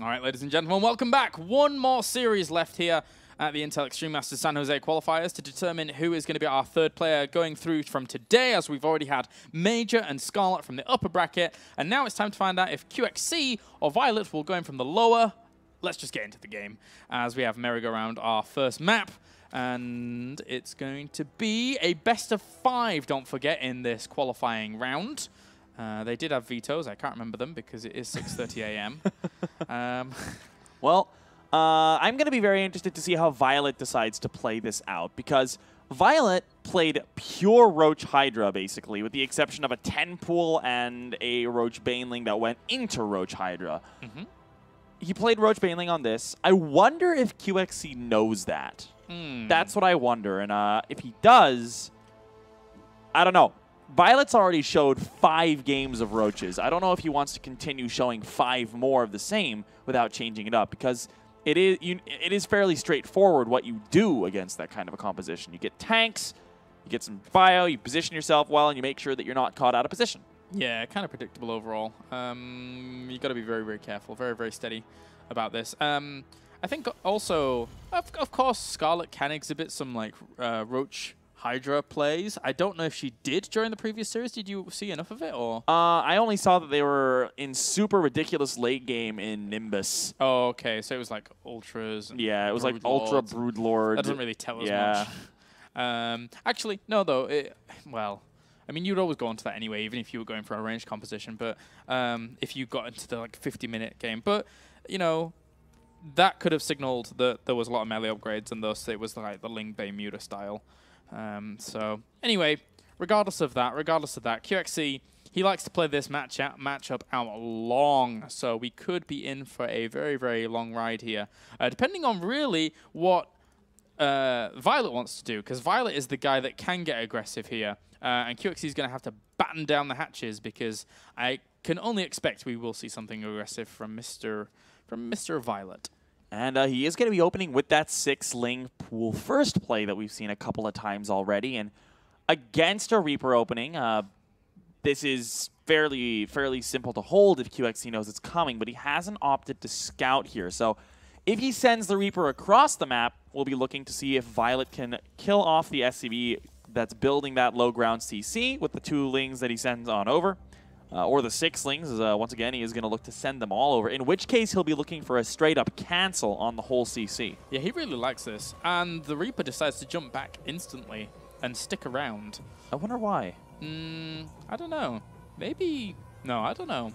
All right, ladies and gentlemen, welcome back. One more series left here at the Intel Extreme Masters San Jose qualifiers to determine who is going to be our third player going through from today, as we've already had Major and Scarlet from the upper bracket. And now it's time to find out if QXC or ViOLet will go in from the lower. Let's just get into the game as we have merry-go-round our first map. And it's going to be a best of 5, don't forget, in this qualifying round. They did have vetoes. I can't remember them because it is 6:30 a.m. Well, I'm going to be very interested to see how ViOLet decides to play this out, because ViOLet played pure Roach Hydra, basically, with the exception of a 10 pool and a Roach Baneling that went into Roach Hydra. He played Roach Baneling on this. I wonder if QXC knows that. That's what I wonder. And if he does, I don't know. ViOLet's already showed 5 games of Roaches. I don't know if he wants to continue showing 5 more of the same without changing it up, because it is fairly straightforward what you do against that kind of a composition. You get tanks, you get some bio, you position yourself well, and you make sure that you're not caught out of position. Yeah, kind of predictable overall. You got to be very, very careful, very, very steady about this. I think also, of course, Scarlet can exhibit some like Roach Hydra plays. I don't know if she did during the previous series. Did you see enough of it, or? I only saw that they were in super ridiculous late game in Nimbus. Oh, okay. So it was like Ultras. And yeah, it was like Ultra Broodlord. That doesn't really tell us much. Actually, no, though. Well, I mean, you'd always go into that anyway, even if you were going for a ranged composition. But if you got into the like 50-minute game, but you know, that could have signaled that there was a lot of melee upgrades, and thus it was like the Ling Bei Muta style. So anyway, regardless of that, QXC, he likes to play this matchup out long, so we could be in for a very, very long ride here, depending on really what ViOLet wants to do, because ViOLet is the guy that can get aggressive here, and QXC is going to have to batten down the hatches, because I can only expect we will see something aggressive from Mr. ViOLet. And he is going to be opening with that 6-Ling pool first play that we've seen a couple of times already. And against a Reaper opening, this is fairly simple to hold if QXC knows it's coming, but he hasn't opted to scout here. So if he sends the Reaper across the map, we'll be looking to see if ViOLet can kill off the SCV that's building that low ground CC with the 2 Lings that he sends on over. Or the 6 Lings, once again, he is going to look to send them all over, in which case he'll be looking for a straight-up cancel on the whole CC. Yeah, he really likes this. And the Reaper decides to jump back instantly and stick around. I wonder why. I don't know. Maybe... No, I don't know.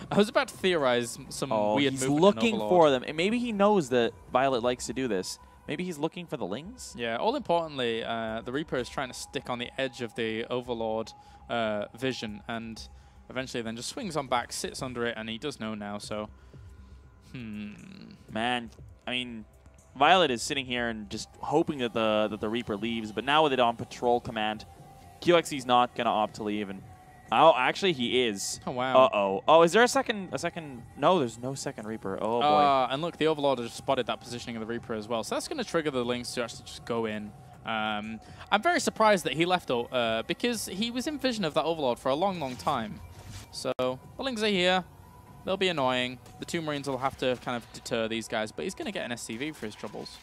I was about to theorize some weird movement. He's looking for them. And maybe he knows that ViOLet likes to do this. Maybe he's looking for the Lings? Yeah, all importantly, the Reaper is trying to stick on the edge of the Overlord vision, and eventually then just swings on back, sits under it, and he does know now, so... Man, I mean, ViOLet is sitting here and just hoping that the Reaper leaves, but now with it on patrol command, QXC's not going to opt to leave, and... Oh, actually, he is. Oh, wow. Uh-oh. Oh, is there a second... No, there's no second Reaper. Oh, boy. And look, the Overlord has spotted that positioning of the Reaper as well, so that's going to trigger the Lings to actually just go in. I'm very surprised that he left, because he was in vision of that Overlord for a long, long time. So, the Lings are here. They'll be annoying. The 2 Marines will have to kind of deter these guys, but he's going to get an SCV for his troubles.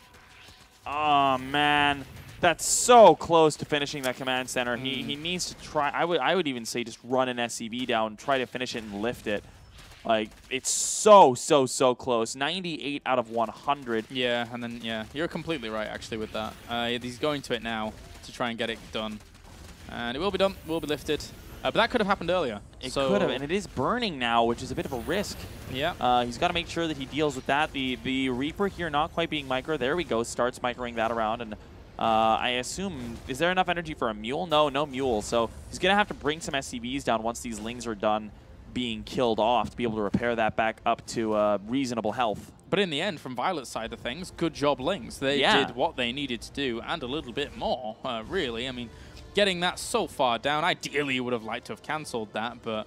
Oh, man. That's so close to finishing that command center. He needs to try. I would even say just run an SCV down, try to finish it and lift it. Like, it's so close. 98 out of 100. Yeah, and then, yeah, you're completely right, actually, with that. He's going to it now to try and get it done. And it will be done, will be lifted. But that could have happened earlier. It could have, and it is burning now, which is a bit of a risk. Yeah. He's got to make sure that he deals with that. The Reaper here not quite being micro. There we go, starts microing that around. And I assume, is there enough energy for a mule? No mule. So he's going to have to bring some SCVs down once these Lings are done being killed off to be able to repair that back up to reasonable health. But in the end, from ViOLet's side of things, good job, Lings. They did what they needed to do, and a little bit more, really. I mean, getting that so far down, ideally you would have liked to have cancelled that, but,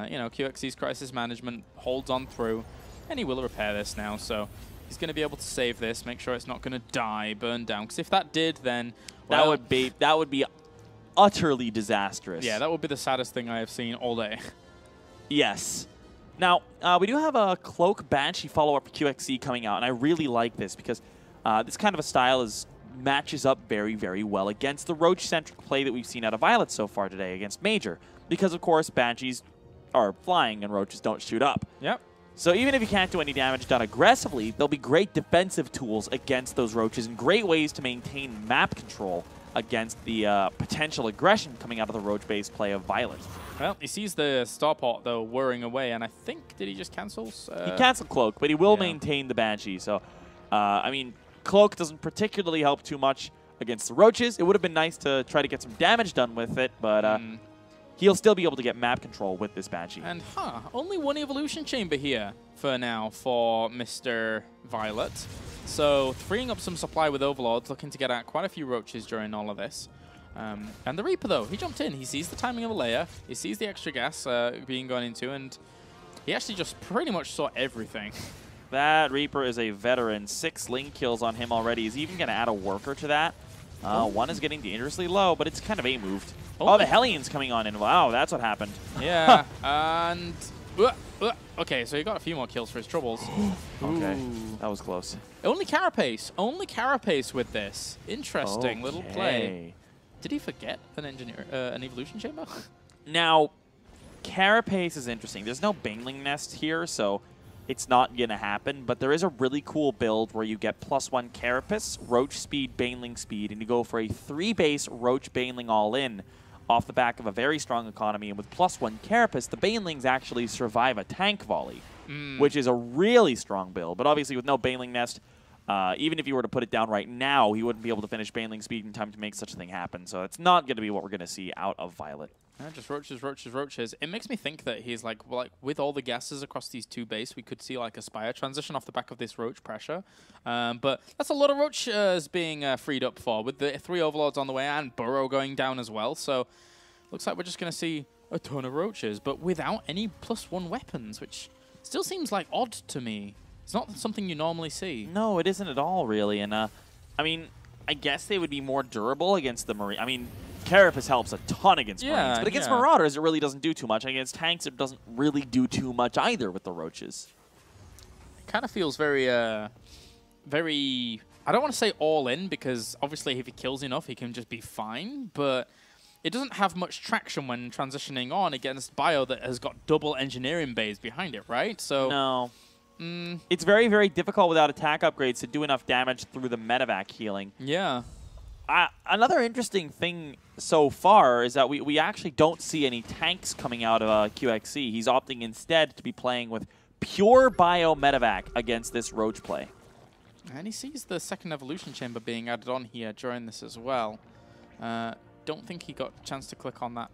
you know, QXC's crisis management holds on through, and he will repair this now, so he's going to be able to save this, make sure it's not going to die, burn down, because if that did, then... Well, that would be utterly disastrous. Yeah, that would be the saddest thing I have seen all day. Yes. Now, we do have a Cloak Banshee follow-up for QXC coming out, and I really like this because this kind of a style matches up very, very well against the Roach-centric play that we've seen out of ViOLet so far today against Major. Because, of course, Banshees are flying and Roaches don't shoot up. Yep. So even if you can't do any damage done aggressively, there'll be great defensive tools against those Roaches and great ways to maintain map control against the potential aggression coming out of the Roach-based play of ViOLet. Well, he sees the Starport, though, whirring away, and I think, did he just cancel? He canceled Cloak, but he will maintain the Banshee. So, I mean, Cloak doesn't particularly help too much against the Roaches. It would have been nice to try to get some damage done with it, but he'll still be able to get map control with this Banshee. And, only one Evolution Chamber here for now for Mr. ViOLet. So, freeing up some supply with Overlords, looking to get out quite a few Roaches during all of this. And the Reaper, though, he jumped in. He sees the timing of a layer. He sees the extra gas being gone into, and he actually just pretty much saw everything. That Reaper is a veteran. 6 link kills on him already. He's even going to add a worker to that. One is getting dangerously low, but it's kind of A-moved. Oh, the Hellions coming on in. Wow, that's what happened. Yeah, and... okay, so he got a few more kills for his troubles. Okay, that was close. Only Carapace. Only Carapace with this. Interesting little play. Did he forget an Evolution Chamber? Now, Carapace is interesting. There's no Baneling Nest here, so it's not going to happen. But there is a really cool build where you get +1 Carapace, Roach Speed, Baneling Speed, and you go for a 3-base Roach Baneling all-in off the back of a very strong economy. And with +1 Carapace, the Banelings actually survive a tank volley, which is a really strong build. But obviously with no Baneling Nest, even if you were to put it down right now, he wouldn't be able to finish Baneling Speed in time to make such a thing happen. So it's not going to be what we're going to see out of ViOLet. Just Roaches, Roaches, Roaches. It makes me think that he's like with all the gases across these 2 base, we could see like a Spire transition off the back of this Roach pressure. But that's a lot of Roaches being freed up for, with the 3 Overlords on the way and Burrow going down as well. So looks like we're just going to see a ton of Roaches, but without any +1 weapons, which still seems like odd to me. It's not something you normally see. No, it isn't at all, really. And, I mean, I guess they would be more durable against the Marine. I mean, Carapace helps a ton against Marines, but against Marauders, it really doesn't do too much. And against tanks, it doesn't really do too much either with the Roaches. It kind of feels very, very... I don't want to say all-in, because obviously if he kills enough, he can just be fine, but it doesn't have much traction when transitioning on against Bio that has got double engineering bays behind it, right? So no. It's very, very difficult without attack upgrades to do enough damage through the medevac healing. Yeah. Another interesting thing so far is that we actually don't see any tanks coming out of QXC. He's opting instead to be playing with pure bio medevac against this Roach play. And he sees the 2nd Evolution Chamber being added on here during this as well. Don't think he got a chance to click on that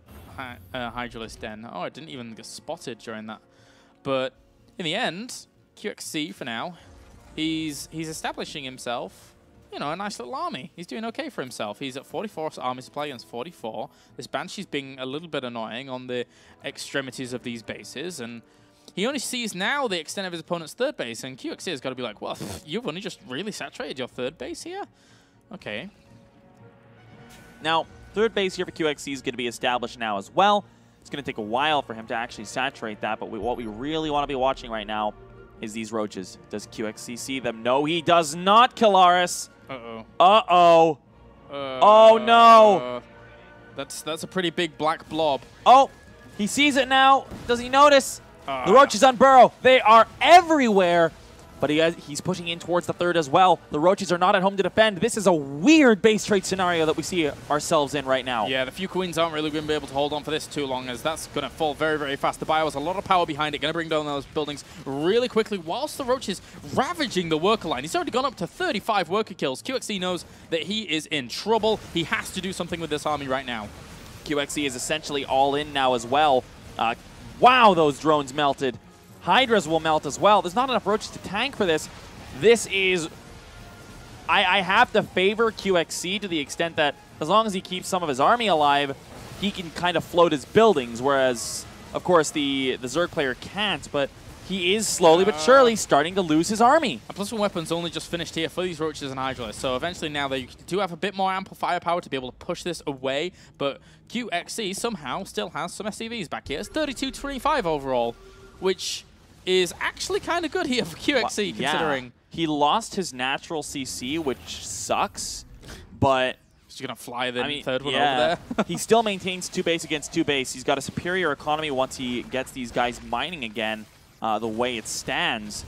Hydralisk Den. Oh, it didn't even get spotted during that. But in the end, QXC for now, he's establishing himself, you know, a nice little army. He's doing okay for himself. He's at 44 army supply against 44. This Banshee's being a little bit annoying on the extremities of these bases, and he only sees now the extent of his opponent's 3rd base, and QXC has got to be like, well, you've only just really saturated your 3rd base here? Okay. Now, 3rd base here for QXC is going to be established now as well. It's going to take a while for him to actually saturate that, but what we really want to be watching right now is these Roaches. Does QXC see them? No, he does not, Killaris. Uh-oh. Uh-oh. Oh, no. That's a pretty big black blob. Oh, he sees it now. Does he notice? The Roaches on Burrow. They are everywhere. But he's pushing in towards the 3rd as well. The Roaches are not at home to defend. This is a weird base trade scenario that we see ourselves in right now. Yeah, the few Queens aren't really going to be able to hold on for this too long, as that's going to fall very, very fast. The Bio has a lot of power behind it, going to bring down those buildings really quickly, whilst the Roach is ravaging the worker line. He's already gone up to 35 worker kills. QXC knows that he is in trouble. He has to do something with this army right now. QXC is essentially all in now as well. Wow, those drones melted. Hydras will melt as well. There's not enough Roaches to tank for this. This is... I have to favor QXC to the extent that as long as he keeps some of his army alive, he can kind of float his buildings, whereas, of course, the Zerg player can't, but he is slowly but surely starting to lose his army. A +1 weapon's only just finished here for these Roaches and Hydralisks, so eventually now they do have a bit more ample firepower to be able to push this away, but QXC somehow still has some SCVs back here. It's 32-25 overall, which is actually kind of good here for QXC, considering. Yeah. He lost his natural CC, which sucks, but... He's going to fly the third one over there. He still maintains 2 base against 2 base. He's got a superior economy once he gets these guys mining again, the way it stands.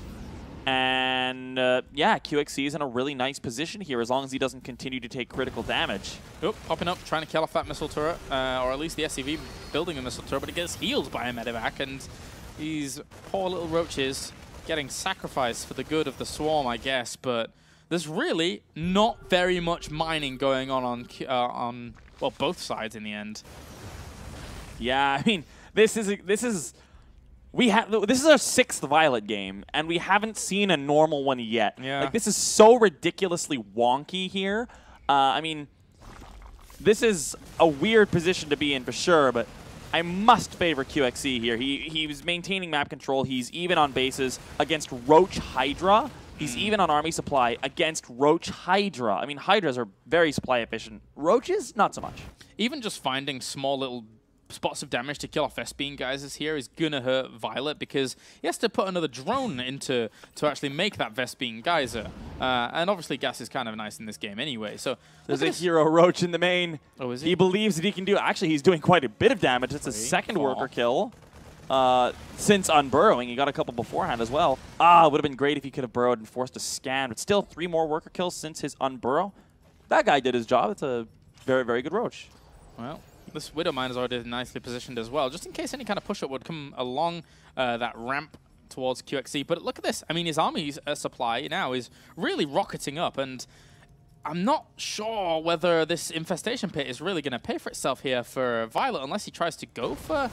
And, yeah, QXC is in a really nice position here as long as he doesn't continue to take critical damage. Oh, popping up, trying to kill off that missile turret, or at least the SCV building a missile turret, but it gets healed by a medevac, and these poor little roaches getting sacrificed for the good of the swarm, I guess, but there's really not very much mining going on well, both sides in the end. Yeah, I mean, this is our 6th ViOLet game, and we haven't seen a normal one yet. Yeah. Like, this is so ridiculously wonky here. I mean, this is a weird position to be in for sure, but I must favor QXC here. He was maintaining map control. He's even on bases against Roach Hydra. He's even on army supply against Roach Hydra. I mean, Hydras are very supply efficient. Roaches, not so much. Even just finding small little spots of damage to kill off Vespene guys here is gonna hurt ViOLet because he has to put another drone into to actually make that Vespene geyser. And obviously gas is kind of nice in this game anyway. So there's a hero Roach in the main. Oh, is he? He believes that he can do. Actually, he's doing quite a bit of damage. It's his second worker kill since unburrowing. He got a couple beforehand as well. It would have been great if he could have burrowed and forced a scan. But still, 3 more worker kills since his unburrow. That guy did his job. It's a very, very good Roach. Well, this Widowmine is already nicely positioned as well, just in case any kind of push-up would come along that ramp towards QXC. But look at this. I mean, his army's supply now is really rocketing up, and I'm not sure whether this infestation pit is really going to pay for itself here for ViOLet unless he tries to go for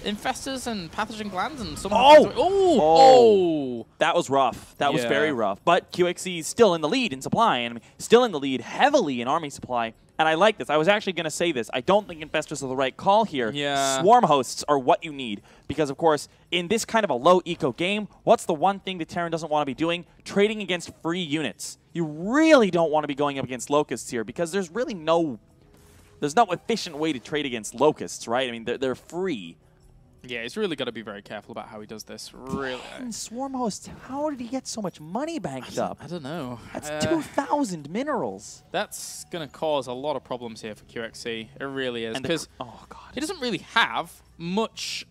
infestors and pathogen glands and some. Oh! That was rough. That was very rough. But QXC is still in the lead in supply, and still in the lead heavily in army supply. And I like this. I was actually going to say this. I don't think infestors are the right call here. Yeah. Swarm hosts are what you need. Because, of course, in this kind of a low eco game, what's the one thing that Terran doesn't want to be doing? Trading against free units. You really don't want to be going up against locusts here because there's really no efficient way to trade against locusts, right? I mean, they're free. Yeah, he's really got to be very careful about how he does this. Really. Swarm hosts, how did he get so much money banked up? I don't know. That's 2,000 minerals. That's going to cause a lot of problems here for QXC. It really is. Because he doesn't really have much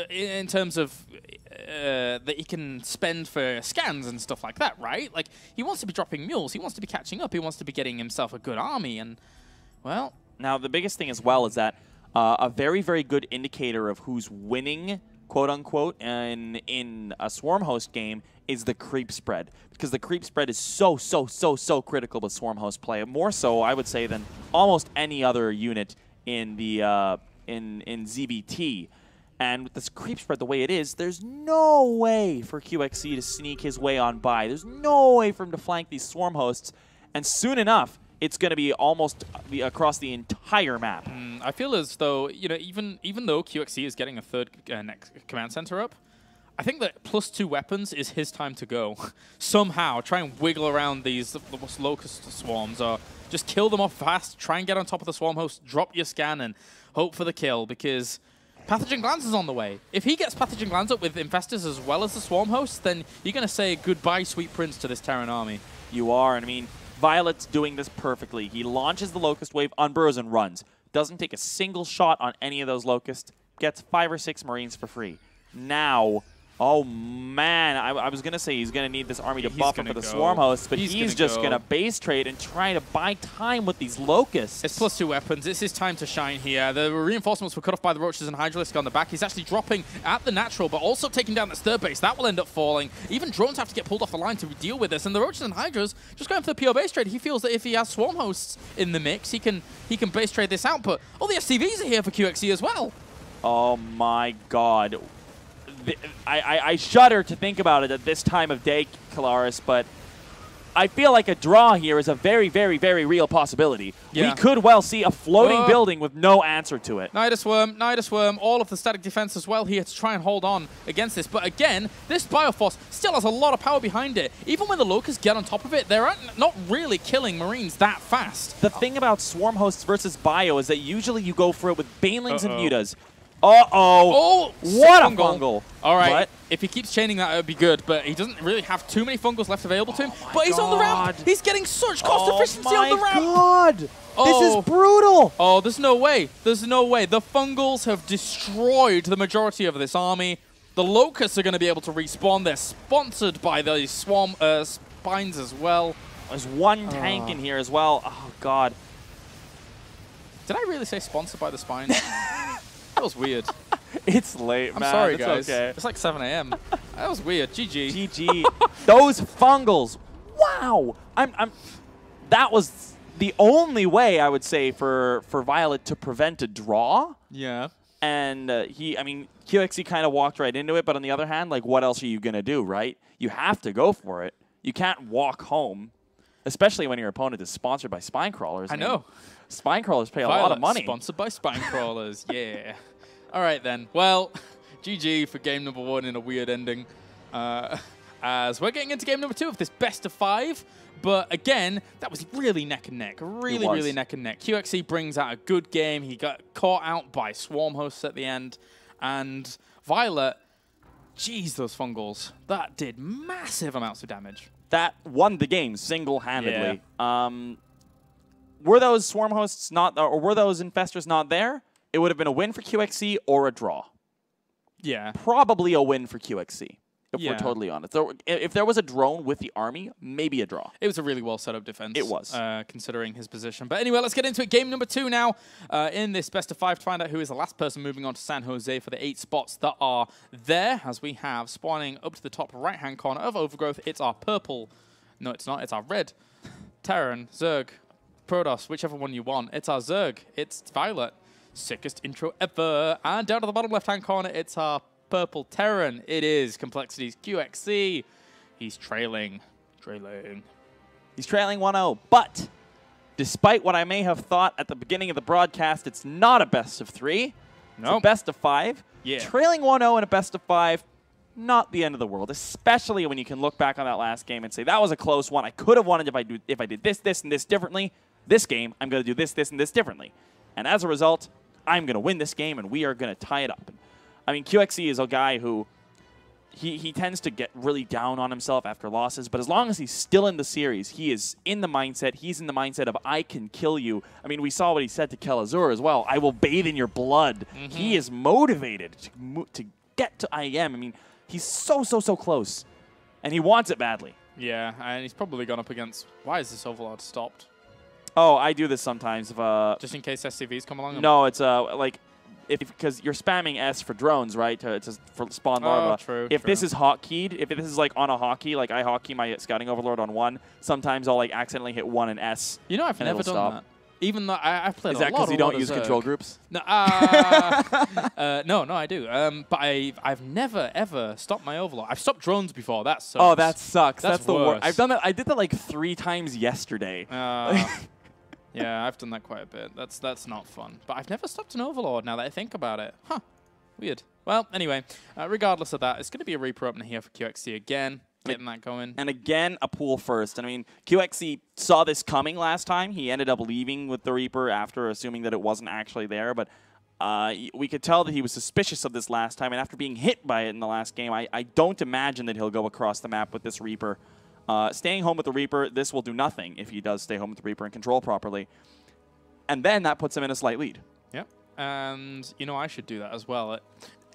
in terms of that he can spend for scans and stuff like that, right? Like, he wants to be dropping mules. He wants to be catching up. He wants to be getting himself a good army. And, well... Now, the biggest thing as well is that a very, very good indicator of who's winning, quote-unquote, in a Swarm host game is the creep spread. Because the creep spread is so critical with Swarm host play. More so, I would say, than almost any other unit in the in ZBT. And with this creep spread the way it is, there's no way for QXC to sneak his way on by. There's no way for him to flank these Swarm hosts. And soon enough, it's going to be almost across the entire map. I feel as though, you know, even though QXC is getting a third next command center up, I think that +2 weapons is his time to go. Somehow, try and wiggle around these locust swarms, or just kill them off fast, try and get on top of the swarm host, drop your scan, and hope for the kill, because Pathogen Glands is on the way. If he gets Pathogen Glands up with infestors as well as the swarm hosts, then you're going to say goodbye, sweet prince, to this Terran army. You are, and I mean, ViOLet's doing this perfectly. He launches the Locust Wave, unburrows, and runs. Doesn't take a single shot on any of those Locusts. Gets 5 or 6 Marines for free. Now, oh man, I was going to say he's going to need this army to buff up for the Swarm Hosts, but he's just going to base trade and try to buy time with these Locusts. It's +2 weapons. It's his time to shine here. The reinforcements were cut off by the Roaches and Hydralisk on the back. He's actually dropping at the natural, but also taking down this third base. That will end up falling. Even drones have to get pulled off the line to deal with this, and the Roaches and Hydras just going for the pure base trade. He feels that if he has Swarm Hosts in the mix, he can base trade this out, but all the SCVs are here for QXC as well. Oh my god. I shudder to think about it at this time of day, Kalaris, but I feel like a draw here is a very, very, very real possibility. Yeah. We could well see a floating building with no answer to it. Nidus Worm, all of the static defense as well here to try and hold on against this. But again, this Bioforce still has a lot of power behind it. Even when the Locusts get on top of it, they're not really killing Marines that fast. The thing about Swarm Hosts versus Bio is that usually you go for it with Banelings and Mutas. Oh, what a fungal. All right, but if he keeps chaining that, it would be good, but he doesn't really have too many fungals left available to him. But he's on the ramp. He's getting such cost efficiency on the ramp. Oh, my God. This is brutal. Oh, there's no way. There's no way. The fungals have destroyed the majority of this army. The locusts are going to be able to respawn. They're sponsored by the swarm spines as well. There's one tank in here as well. Oh, God. Did I really say sponsored by the spines? That was weird. It's late, man. I'm sorry, it's guys. Okay. It's like 7 a.m. That was weird. GG. GG. Those fungals. Wow. That was the only way, I would say, for ViOLet to prevent a draw. Yeah. And QXC kind of walked right into it. But on the other hand, like, what else are you going to do, right? You have to go for it. You can't walk home, especially when your opponent is sponsored by spine crawlers. I know. Spine crawlers pay a lot of money. Sponsored by spine crawlers. Yeah. All right, then. Well, GG for game number 1 in a weird ending. As we're getting into game number 2 of this best of 5. But again, that was really neck and neck. Really neck and neck. QXC brings out a good game. He got caught out by swarm hosts at the end. And ViOLet, geez, those fungals. That did massive amounts of damage. That won the game single-handedly. Yeah. Were those swarm hosts not, or were those infestors not there, it would have been a win for QXC or a draw. Yeah. Probably a win for QXC, if we're totally honest. If there was a drone with the army, maybe a draw. It was a really well set up defense. It was. Considering his position. But anyway, let's get into it. Game number 2 now in this best of 5 to find out who is the last person moving on to San Jose for the 8 spots that are there. As we have spawning up to the top right-hand corner of Overgrowth, it's our purple. No, it's not. It's our red. Terran, Zerg, Protoss, whichever one you want. It's our Zerg. It's ViOLet. Sickest intro ever. And down to the bottom left-hand corner, it's our purple Terran. It is Complexity's QXC. He's trailing. He's trailing 1-0. But despite what I may have thought at the beginning of the broadcast, it's not a best of 3. It's a best of 5. Yeah. Trailing 1-0 in a best of 5, not the end of the world, especially when you can look back on that last game and say, that was a close one. I could have won it if I did this, and this differently. This game, I'm going to do this, and this differently. And as a result, I'm going to win this game, and we are going to tie it up. I mean, QXC is a guy who he tends to get really down on himself after losses, but as long as he's still in the series, he is in the mindset. He's in the mindset of, I can kill you. I mean, we saw what he said to Kelazur as well. I will bathe in your blood. Mm-hmm. He is motivated to get to IEM. I mean, he's so close, and he wants it badly. Yeah, and he's probably gone up against... Why is this Overlord stopped? Oh, I do this sometimes. Just in case SCVs come along? No, it's like... because you're spamming S for drones, right, for spawn larva. True. If this is hotkeyed, if this is like on a hotkey, like I hotkey my scouting overlord on 1, sometimes I'll like accidentally hit 1 and S. You know, I've never done that. Even though I've played a lot of... Is that because you don't use control groups? No, no, I do. But I've never ever stopped my overlord. I've stopped drones before. That sucks. Oh, that sucks. That's the worst. I've done that. I did that like 3 times yesterday. Yeah, I've done that quite a bit. That's not fun. But I've never stopped an Overlord now that I think about it. Huh. Weird. Well, anyway, regardless of that, it's going to be a Reaper opener here for QXC again. Getting that going. And again, a pool first. And I mean, QXC saw this coming last time. He ended up leaving with the Reaper after assuming that it wasn't actually there. But we could tell that he was suspicious of this last time. And after being hit by it in the last game, I don't imagine that he'll go across the map with this Reaper. Staying home with the Reaper, this will do nothing if he does stay home with the Reaper and control properly. And then that puts him in a slight lead. Yep. And, you know, I should do that as well.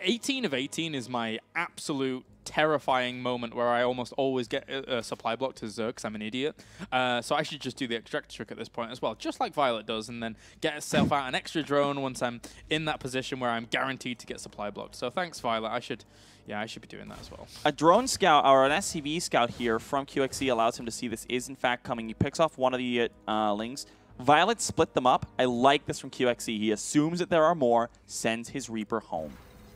18 of 18 is my absolute terrifying moment where I almost always get a supply block to Zerg because I'm an idiot. So I should just do the extract trick at this point as well, just like ViOLet does, and then get itself out an extra drone once I'm in that position where I'm guaranteed to get supply blocked. So thanks, ViOLet. I should be doing that as well. A drone scout, or an SCV scout here from QXC allows him to see this is in fact coming. He picks off one of the lings. ViOLet split them up. I like this from QXC. He assumes that there are more, sends his Reaper home.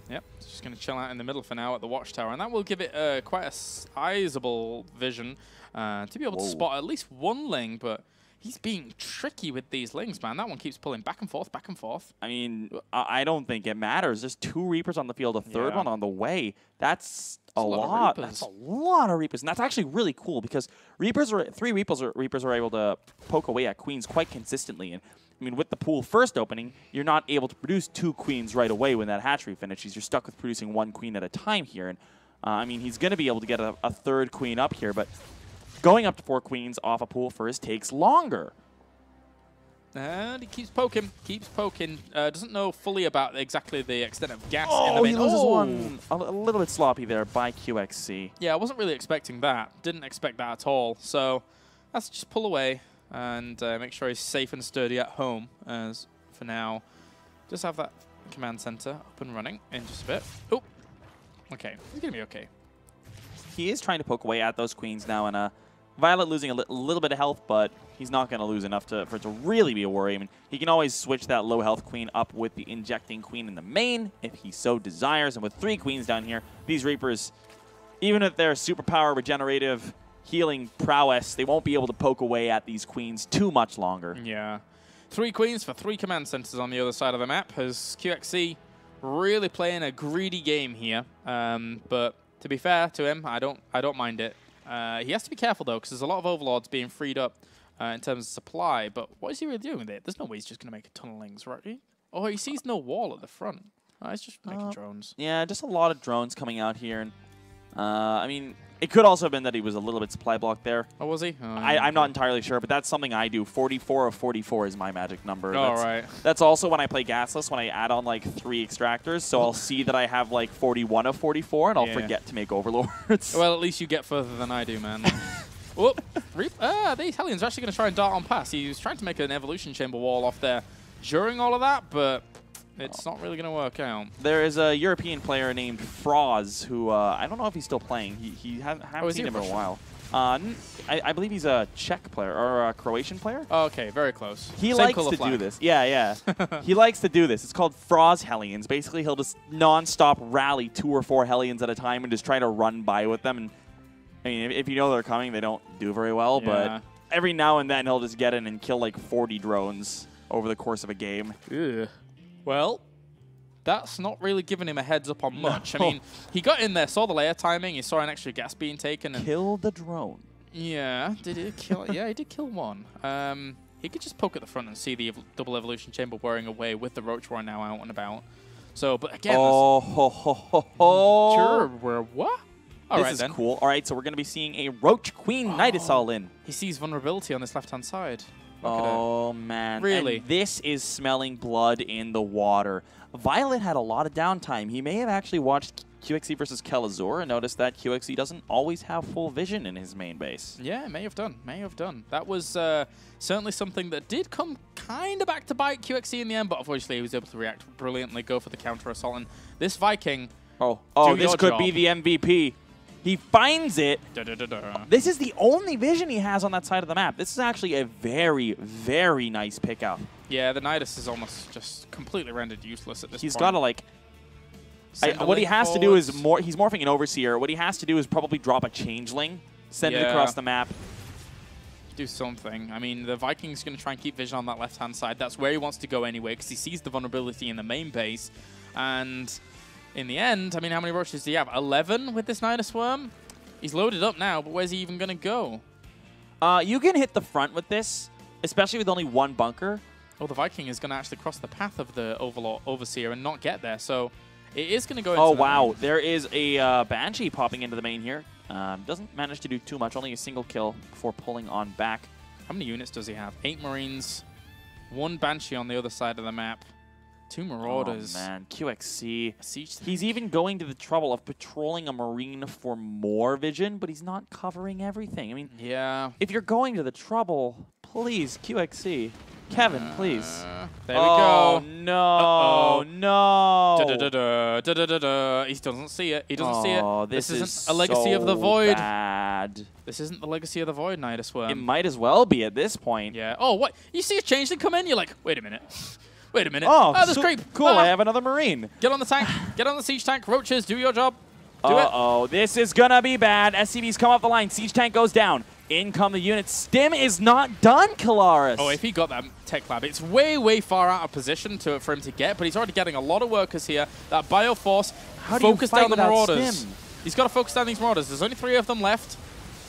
Yep, it's just going to chill out in the middle for now at the watchtower, and that will give it quite a sizable vision to be able to spot at least one ling, but he's being tricky with these lings, man. That one keeps pulling back and forth, back and forth. I mean, I don't think it matters. There's 2 Reapers on the field, a third one on the way. That's a lot. That's a lot of Reapers, and that's actually really cool because 3 Reapers are able to poke away at Queens quite consistently, and I mean, with the pool first opening, you're not able to produce 2 queens right away when that hatchery finishes. You're stuck with producing 1 queen at a time here. And I mean, he's going to be able to get a 3rd queen up here, but going up to 4 queens off a pool first takes longer. And he keeps poking, doesn't know fully about exactly the extent of gas in the Oh, main. he loses one a little bit sloppy there by QXC. Yeah, I wasn't really expecting that. Didn't expect that at all. So let's just pull away and make sure he's safe and sturdy at home. As for now, just have that command center up and running in just a bit. Oh, okay, he's gonna be okay. He is trying to poke away at those queens now, and ViOLet losing a little bit of health, but he's not going to lose enough for it to really be a worry. I mean, he can always switch that low health queen up with the injecting queen in the main if he so desires. And with 3 queens down here, these Reapers, even if they're superpower, regenerative, healing prowess, they won't be able to poke away at these queens too much longer. Yeah. 3 queens for 3 command centers on the other side of the map. As QXC really playing a greedy game here. But to be fair to him, I don't mind it. He has to be careful, though, because there's a lot of overlords being freed up in terms of supply. But what is he really doing with it? There's no way he's just going to make a tunnelings, right? Oh, he sees no wall at the front. Oh, he's just making drones. Yeah, just a lot of drones coming out here. And I mean, it could also have been that he was a little bit supply blocked there. Oh, was he? Oh, I'm not entirely sure, but that's something I do. 44 of 44 is my magic number. Oh, right. That's also when I play gasless, when I add on like 3 extractors. So I'll see that I have like 41 of 44, and I'll forget to make overlords. Well, at least you get further than I do, man. Whoop. These Hellions are actually going to try and dart on past. He was trying to make an evolution chamber wall off there during all of that, but it's not really going to work out. There is a European player named Froz who, I don't know if he's still playing. He haven't seen him in a while. I believe he's a Czech player or a Croatian player. Oh, okay, very close. He likes to do this. Yeah. He likes to do this. It's called Froz Hellions. Basically, he'll just non-stop rally 2 or 4 Hellions at a time and just try to run by with them. And I mean, if you know they're coming, they don't do very well. Yeah. But every now and then, he'll just get in and kill like 40 drones over the course of a game. Ugh. Well, that's not really giving him a heads up on much. I mean, he got in there, saw the layer timing, he saw an extra gas being taken. And kill the drone. Yeah, did he kill? Yeah, he did kill one. He could just poke at the front and see the double evolution chamber wearing away with the Roach War now out and about. So, but again, sure, we're what? All right, this is cool. All right, so we're going to be seeing a Roach Queen Nidus all in. He sees vulnerability on this left-hand side. Oh, man. Really? And this is smelling blood in the water. ViOLet had a lot of downtime. He may have actually watched QXC versus Kelazur and noticed that QXC doesn't always have full vision in his main base. Yeah, may have done. That was certainly something that did come kind of back to bite QXC in the end, but unfortunately he was able to react brilliantly, go for the counter-assault. And this Viking... Oh, this could be the MVP. He finds it. This is the only vision he has on that side of the map. This is actually a very, very nice pickup. Yeah, the Nidus is almost just completely rendered useless at this point. He's got to, like... what he has to do is... He's morphing an Overseer. What he has to do is probably drop a Changeling, send it across the map. Do something. I mean, the Viking's going to try and keep vision on that left-hand side. That's where he wants to go anyway, because he sees the vulnerability in the main base. And... in the end, I mean, how many roaches do you have? 11 with this Nidus Worm? He's loaded up now, but where's he even going to go? You can hit the front with this, especially with only 1 bunker. Oh, the Viking is going to actually cross the path of the Overseer and not get there, so it is going to go into the wow. main. There is a Banshee popping into the main here. Doesn't manage to do too much, only a single kill before pulling on back. How many units does he have? 8 Marines, 1 Banshee on the other side of the map. 2 Marauders. Oh, man. QXC. Siege He's even going to the trouble of patrolling a Marine for more vision, but he's not covering everything. I mean, yeah. If you're going to the trouble, please, QXC. Kevin, please. There we go. No. No. He doesn't see it. He doesn't see it. This isn't a Legacy of the Void. Bad. This isn't the Legacy of the Void, Nidus Worm. It might as well be at this point. Yeah. Oh, what? You see a changeling come in, you're like, wait a minute. Wait a minute. Oh, this creep. Cool, I have another Marine. Get on the tank. Get on the siege tank. Roaches, do your job. Do it. This is going to be bad. SCVs come up the line. Siege tank goes down. In come the units. Stim is not done, Kalaris. Oh, if he got that tech lab, it's way, way far out of position for him to get, but he's already getting a lot of workers here. That Bioforce, focus down the Marauders. Stim? He's got to focus down these Marauders. There's only 3 of them left.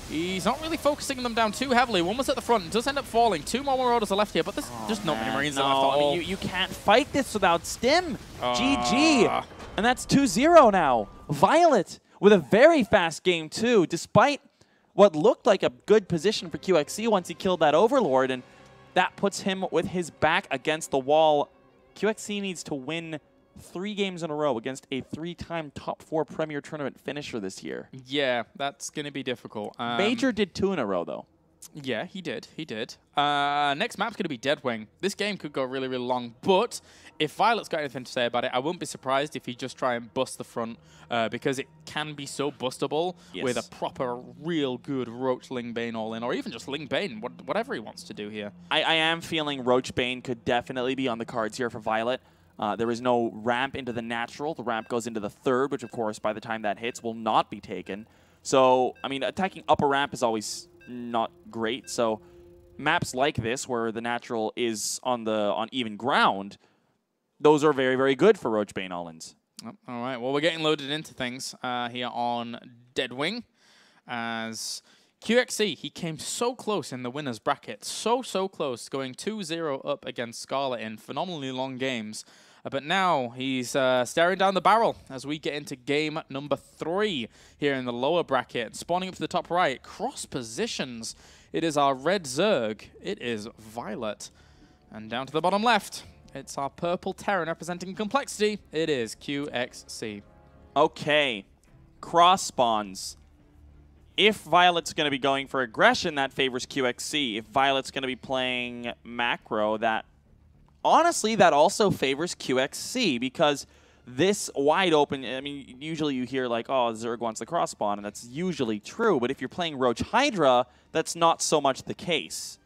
He's not really focusing them down too heavily. One was at the front. It does end up falling. 2 more Marauders are left here, but there's just not many Marines left at all. I mean, you can't fight this without Stim. GG. And that's 2-0 now. ViOLet with a very fast game, too, despite what looked like a good position for QXC once he killed that Overlord, and that puts him with his back against the wall. QXC needs to win 3 games in a row against a 3-time top 4 Premier Tournament finisher this year. Yeah, that's going to be difficult. Major did 2 in a row, though. Yeah, he did. He did. Next map's going to be Deadwing. This game could go really, really long, but if ViOLet's got anything to say about it, I wouldn't be surprised if he just try and bust the front, because it can be so bustable with a proper, real good Roach Ling Bane all-in, or even just Ling Bane, whatever he wants to do here. I am feeling Roach Bane could definitely be on the cards here for ViOLet. There is no ramp into the natural. The ramp goes into the 3rd, which, of course, by the time that hits, will not be taken. So, I mean, attacking upper ramp is always not great. So, maps like this, where the natural is on even ground, those are very, very good for Roach Bane all-ins. All right. Well, we're getting loaded into things here on Deadwing, as QXC, he came so close in the winner's bracket. So close, going 2-0 up against Scarlet in phenomenally long games. But now he's staring down the barrel as we get into game number 3 here in the lower bracket. Spawning up to the top right, cross positions. It is our red Zerg. It is ViOLet. And down to the bottom left, it's our purple Terran representing complexity. It is QXC. Okay, cross spawns. If ViOLet's going to be going for aggression, that favors QXC. If ViOLet's going to be playing macro, that honestly, that also favors QXC, because this wide open, I mean, usually you hear like, oh, Zerg wants the cross spawn, and that's usually true. But if you're playing Roach Hydra, that's not so much the case.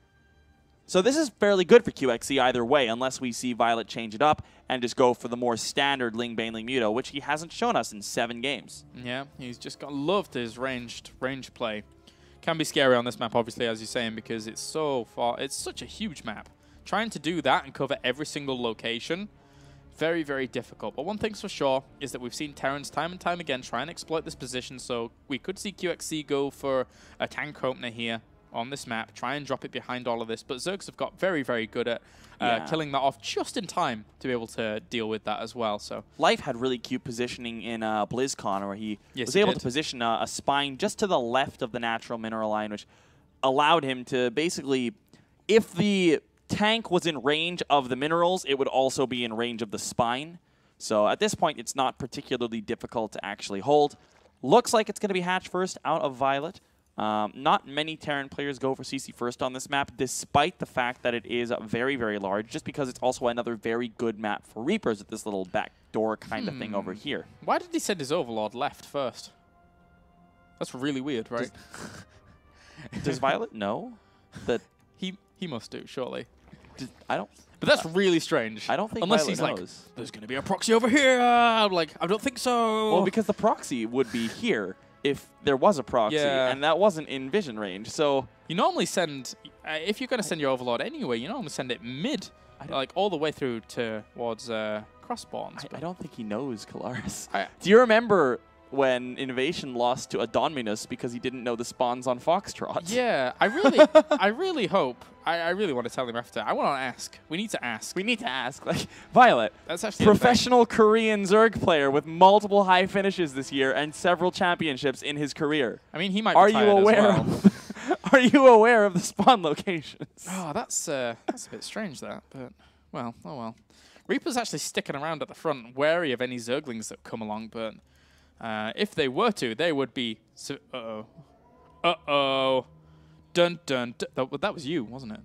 So this is fairly good for QXC either way, unless we see ViOLet change it up and just go for the more standard Ling Bane Ling Muto, which he hasn't shown us in 7 games. Yeah, he's just got loved his range play. Can be scary on this map, obviously, as you're saying, because it's so far. It's such a huge map. Trying to do that and cover every single location, very, very difficult. But one thing's for sure is that we've seen Terrans time and time again try and exploit this position, so we could see QXC go for a tank opener here on this map, try and drop it behind all of this. But Zergs have got very, very good at killing that off just in time to be able to deal with that as well. So Life had really cute positioning in BlizzCon, where he was able to position a spine just to the left of the natural mineral line, which allowed him to basically, if the tank was in range of the minerals, it would also be in range of the spine. So at this point, it's not particularly difficult to actually hold. Looks like it's going to be hatch first out of ViOLet. Not many Terran players go for CC first on this map, despite the fact that it is very, very large, just because it's also another very good map for Reapers with this little back door kind of thing over here. Why did he send his Overlord left first? That's really weird, right? Does ViOLet know that he must do, surely. I don't. But that's really strange. I don't think unless ViOLet he's knows. Like, there's going to be a proxy over here. I'm like, I don't think so. Well, because the proxy would be here if there was a proxy, and that wasn't in vision range. So you normally send, if you're going to send your Overlord anyway, you normally send it mid, like all the way through towards cross spawns. I don't think he knows Kalaris. Do you remember when Innovation lost to Adonminus because he didn't know the spawns on Foxtrot? Yeah, I really hope. I really want to tell him after. I want to ask. We need to ask. We need to ask. Like, ViOLet, that's actually professional Korean Zerg player with multiple high finishes this year and several championships in his career. I mean, he might be tired as well. Are you aware of the spawn locations? Oh, that's a bit strange, that. But, well, oh well. Reaper's actually sticking around at the front, wary of any Zerglings that come along, but if they were to, they would be... Uh-oh. Uh-oh. Dun, dun, dun. That was you, wasn't it?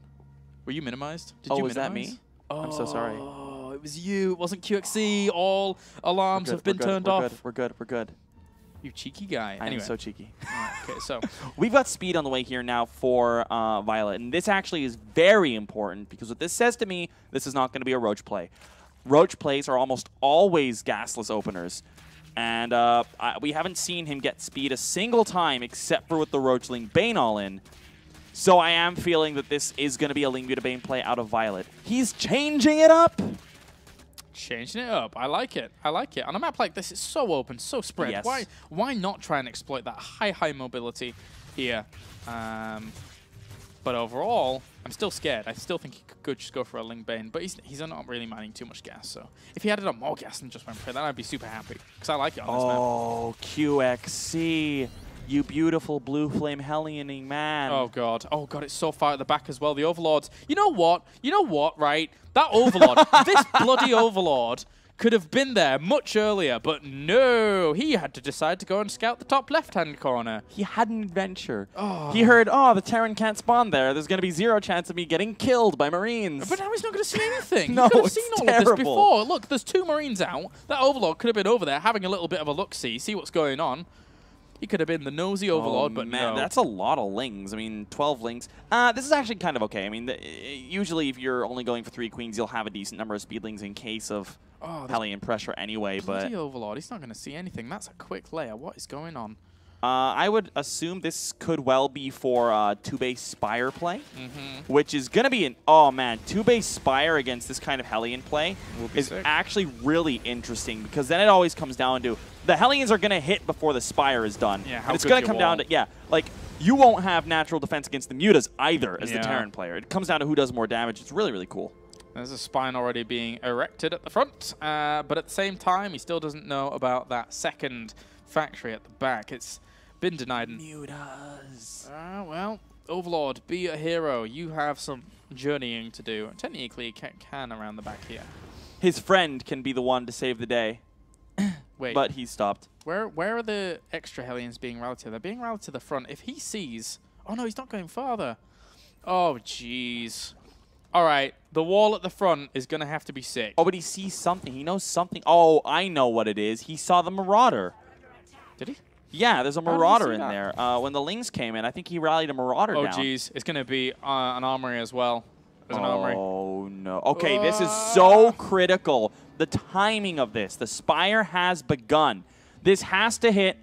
Were you minimized? Did you minimize? That me? Oh, I'm so sorry. Oh, it was you. It wasn't QXC. All alarms have been turned off. We're good. We're good. You cheeky guy. I am so cheeky. Okay, so we've got speed on the way here now for ViOLet, and this actually is very important because what this says to me, this is not going to be a Roach play. Roach plays are almost always gasless openers. And we haven't seen him get speed a single time except for with the Roach Ling Bane all-in. So I am feeling that this is going to be a Ling Muta Bane play out of ViOLet. He's changing it up. Changing it up. I like it. I like it. On a map like this, it's so open, so spread. Yes. Why not try and exploit that high mobility here. But overall, I'm still scared. I still think he could just go for a Ling Bane, but he's not really mining too much gas. So if he added on more gas and just went for it, then I'd be super happy because I like it on this map. Oh, QXC, you beautiful blue flame Hellioning man. Oh god, it's so far at the back as well. The Overlords. You know what? Right, that Overlord, this bloody Overlord could have been there much earlier, but no, he had to decide to go and scout the top left-hand corner. He had an adventure. Oh. He heard, oh, the Terran can't spawn there. There's going to be 0 chance of me getting killed by Marines. But now he's not going to see anything. No, he could have it's seen all terrible. of this before. Look, there's 2 Marines out. That Overlord could have been over there having a little bit of a look-see, see what's going on. He could have been the nosy Overlord, but man, no. That's a lot of Lings. I mean, 12 Lings. This is actually kind of okay. I mean, usually if you're only going for 3 Queens, you'll have a decent number of Speedlings in case of Hellion pressure anyway. Bloody But Overlord, he's not going to see anything. That's a quick layer. What is going on? I would assume this could well be for 2-base Spire play, which is going to be an, oh man, 2-base Spire against this kind of Hellion play is actually really interesting because then it always comes down to the Hellions are going to hit before the Spire is done. Yeah, and it's going to come down to, like, you won't have natural defense against the Mutas either as the Terran player. It comes down to who does more damage. It's really, really cool. There's a spine already being erected at the front, but at the same time, he still doesn't know about that second factory at the back. It's been denied. Mutas. Well, Overlord, be a hero. You have some journeying to do. Technically, can around the back here. His friend can be the one to save the day. Wait. But he stopped. Where are the extra Hellions being routed to? They're being routed to the front. If he sees... Oh, no, he's not going farther. Oh, jeez. All right, the wall at the front is going to have to be sick. Oh, but he sees something. He knows something. Oh, I know what it is. He saw the Marauder. Did he? Yeah, there's a Marauder in there. When the Lings came in, I think he rallied a Marauder down. Oh, jeez. It's going to be an armory as well. There's an armory. Oh, no. Okay, this is so critical. The timing of this. The Spire has begun. This has to hit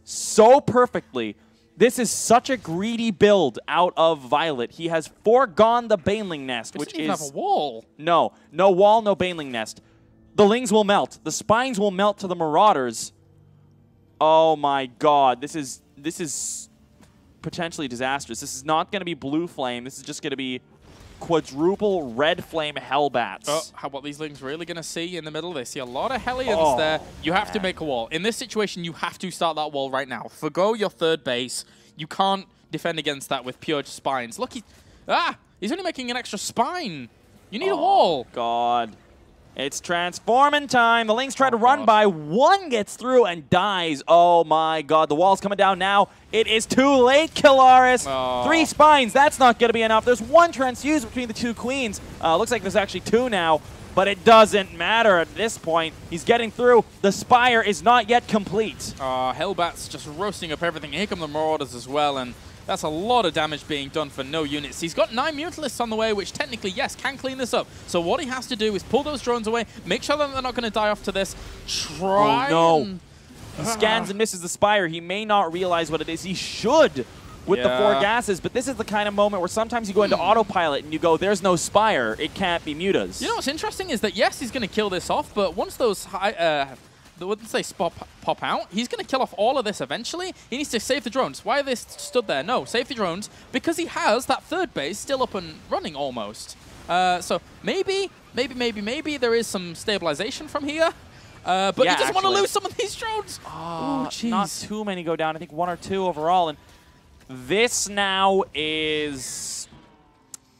so perfectly. This is such a greedy build out of ViOLet. He has foregone the Baneling Nest, which is... have a wall. No. No wall, no Baneling Nest. The Lings will melt. The Spines will melt to the Marauders. Oh my god. This is potentially disastrous. This is not going to be Blue Flame. This is just going to be quadruple Red Flame Hellbats. Oh, what these Lings really going to see in the middle? They see a lot of Hellions there. You have to make a wall. In this situation, you have to start that wall right now. Forgo your third base. You can't defend against that with pure spines. Look, he's only making an extra spine. You need a wall. God. It's transforming time. The Lings try to run by. One gets through and dies. Oh my god. The wall's coming down now. It is too late, Killaris. 3 spines. That's not going to be enough. There's 1 transfuse between the 2 queens. Looks like there's actually 2 now. But it doesn't matter at this point. He's getting through. The Spire is not yet complete. Hellbat's just roasting up everything. Here come the Marauders as well. And that's a lot of damage being done for no units. He's got 9 Mutalisks on the way, which technically, yes, can clean this up. So what he has to do is pull those drones away, make sure that they're not going to die off to this. Try He scans and misses the Spire. He may not realize what it is. He should with the 4 gases, but this is the kind of moment where sometimes you go into autopilot and you go, there's no Spire. It can't be Mutas. You know what's interesting is that, yes, he's going to kill this off, but once those once they pop out, he's going to kill off all of this eventually. He needs to save the drones. Why are they stood there? No, save the drones, because he has that third base still up and running almost. So maybe there is some stabilization from here. But he doesn't want to lose some of these drones. Oh, not too many go down. I think 1 or 2 overall. And this now is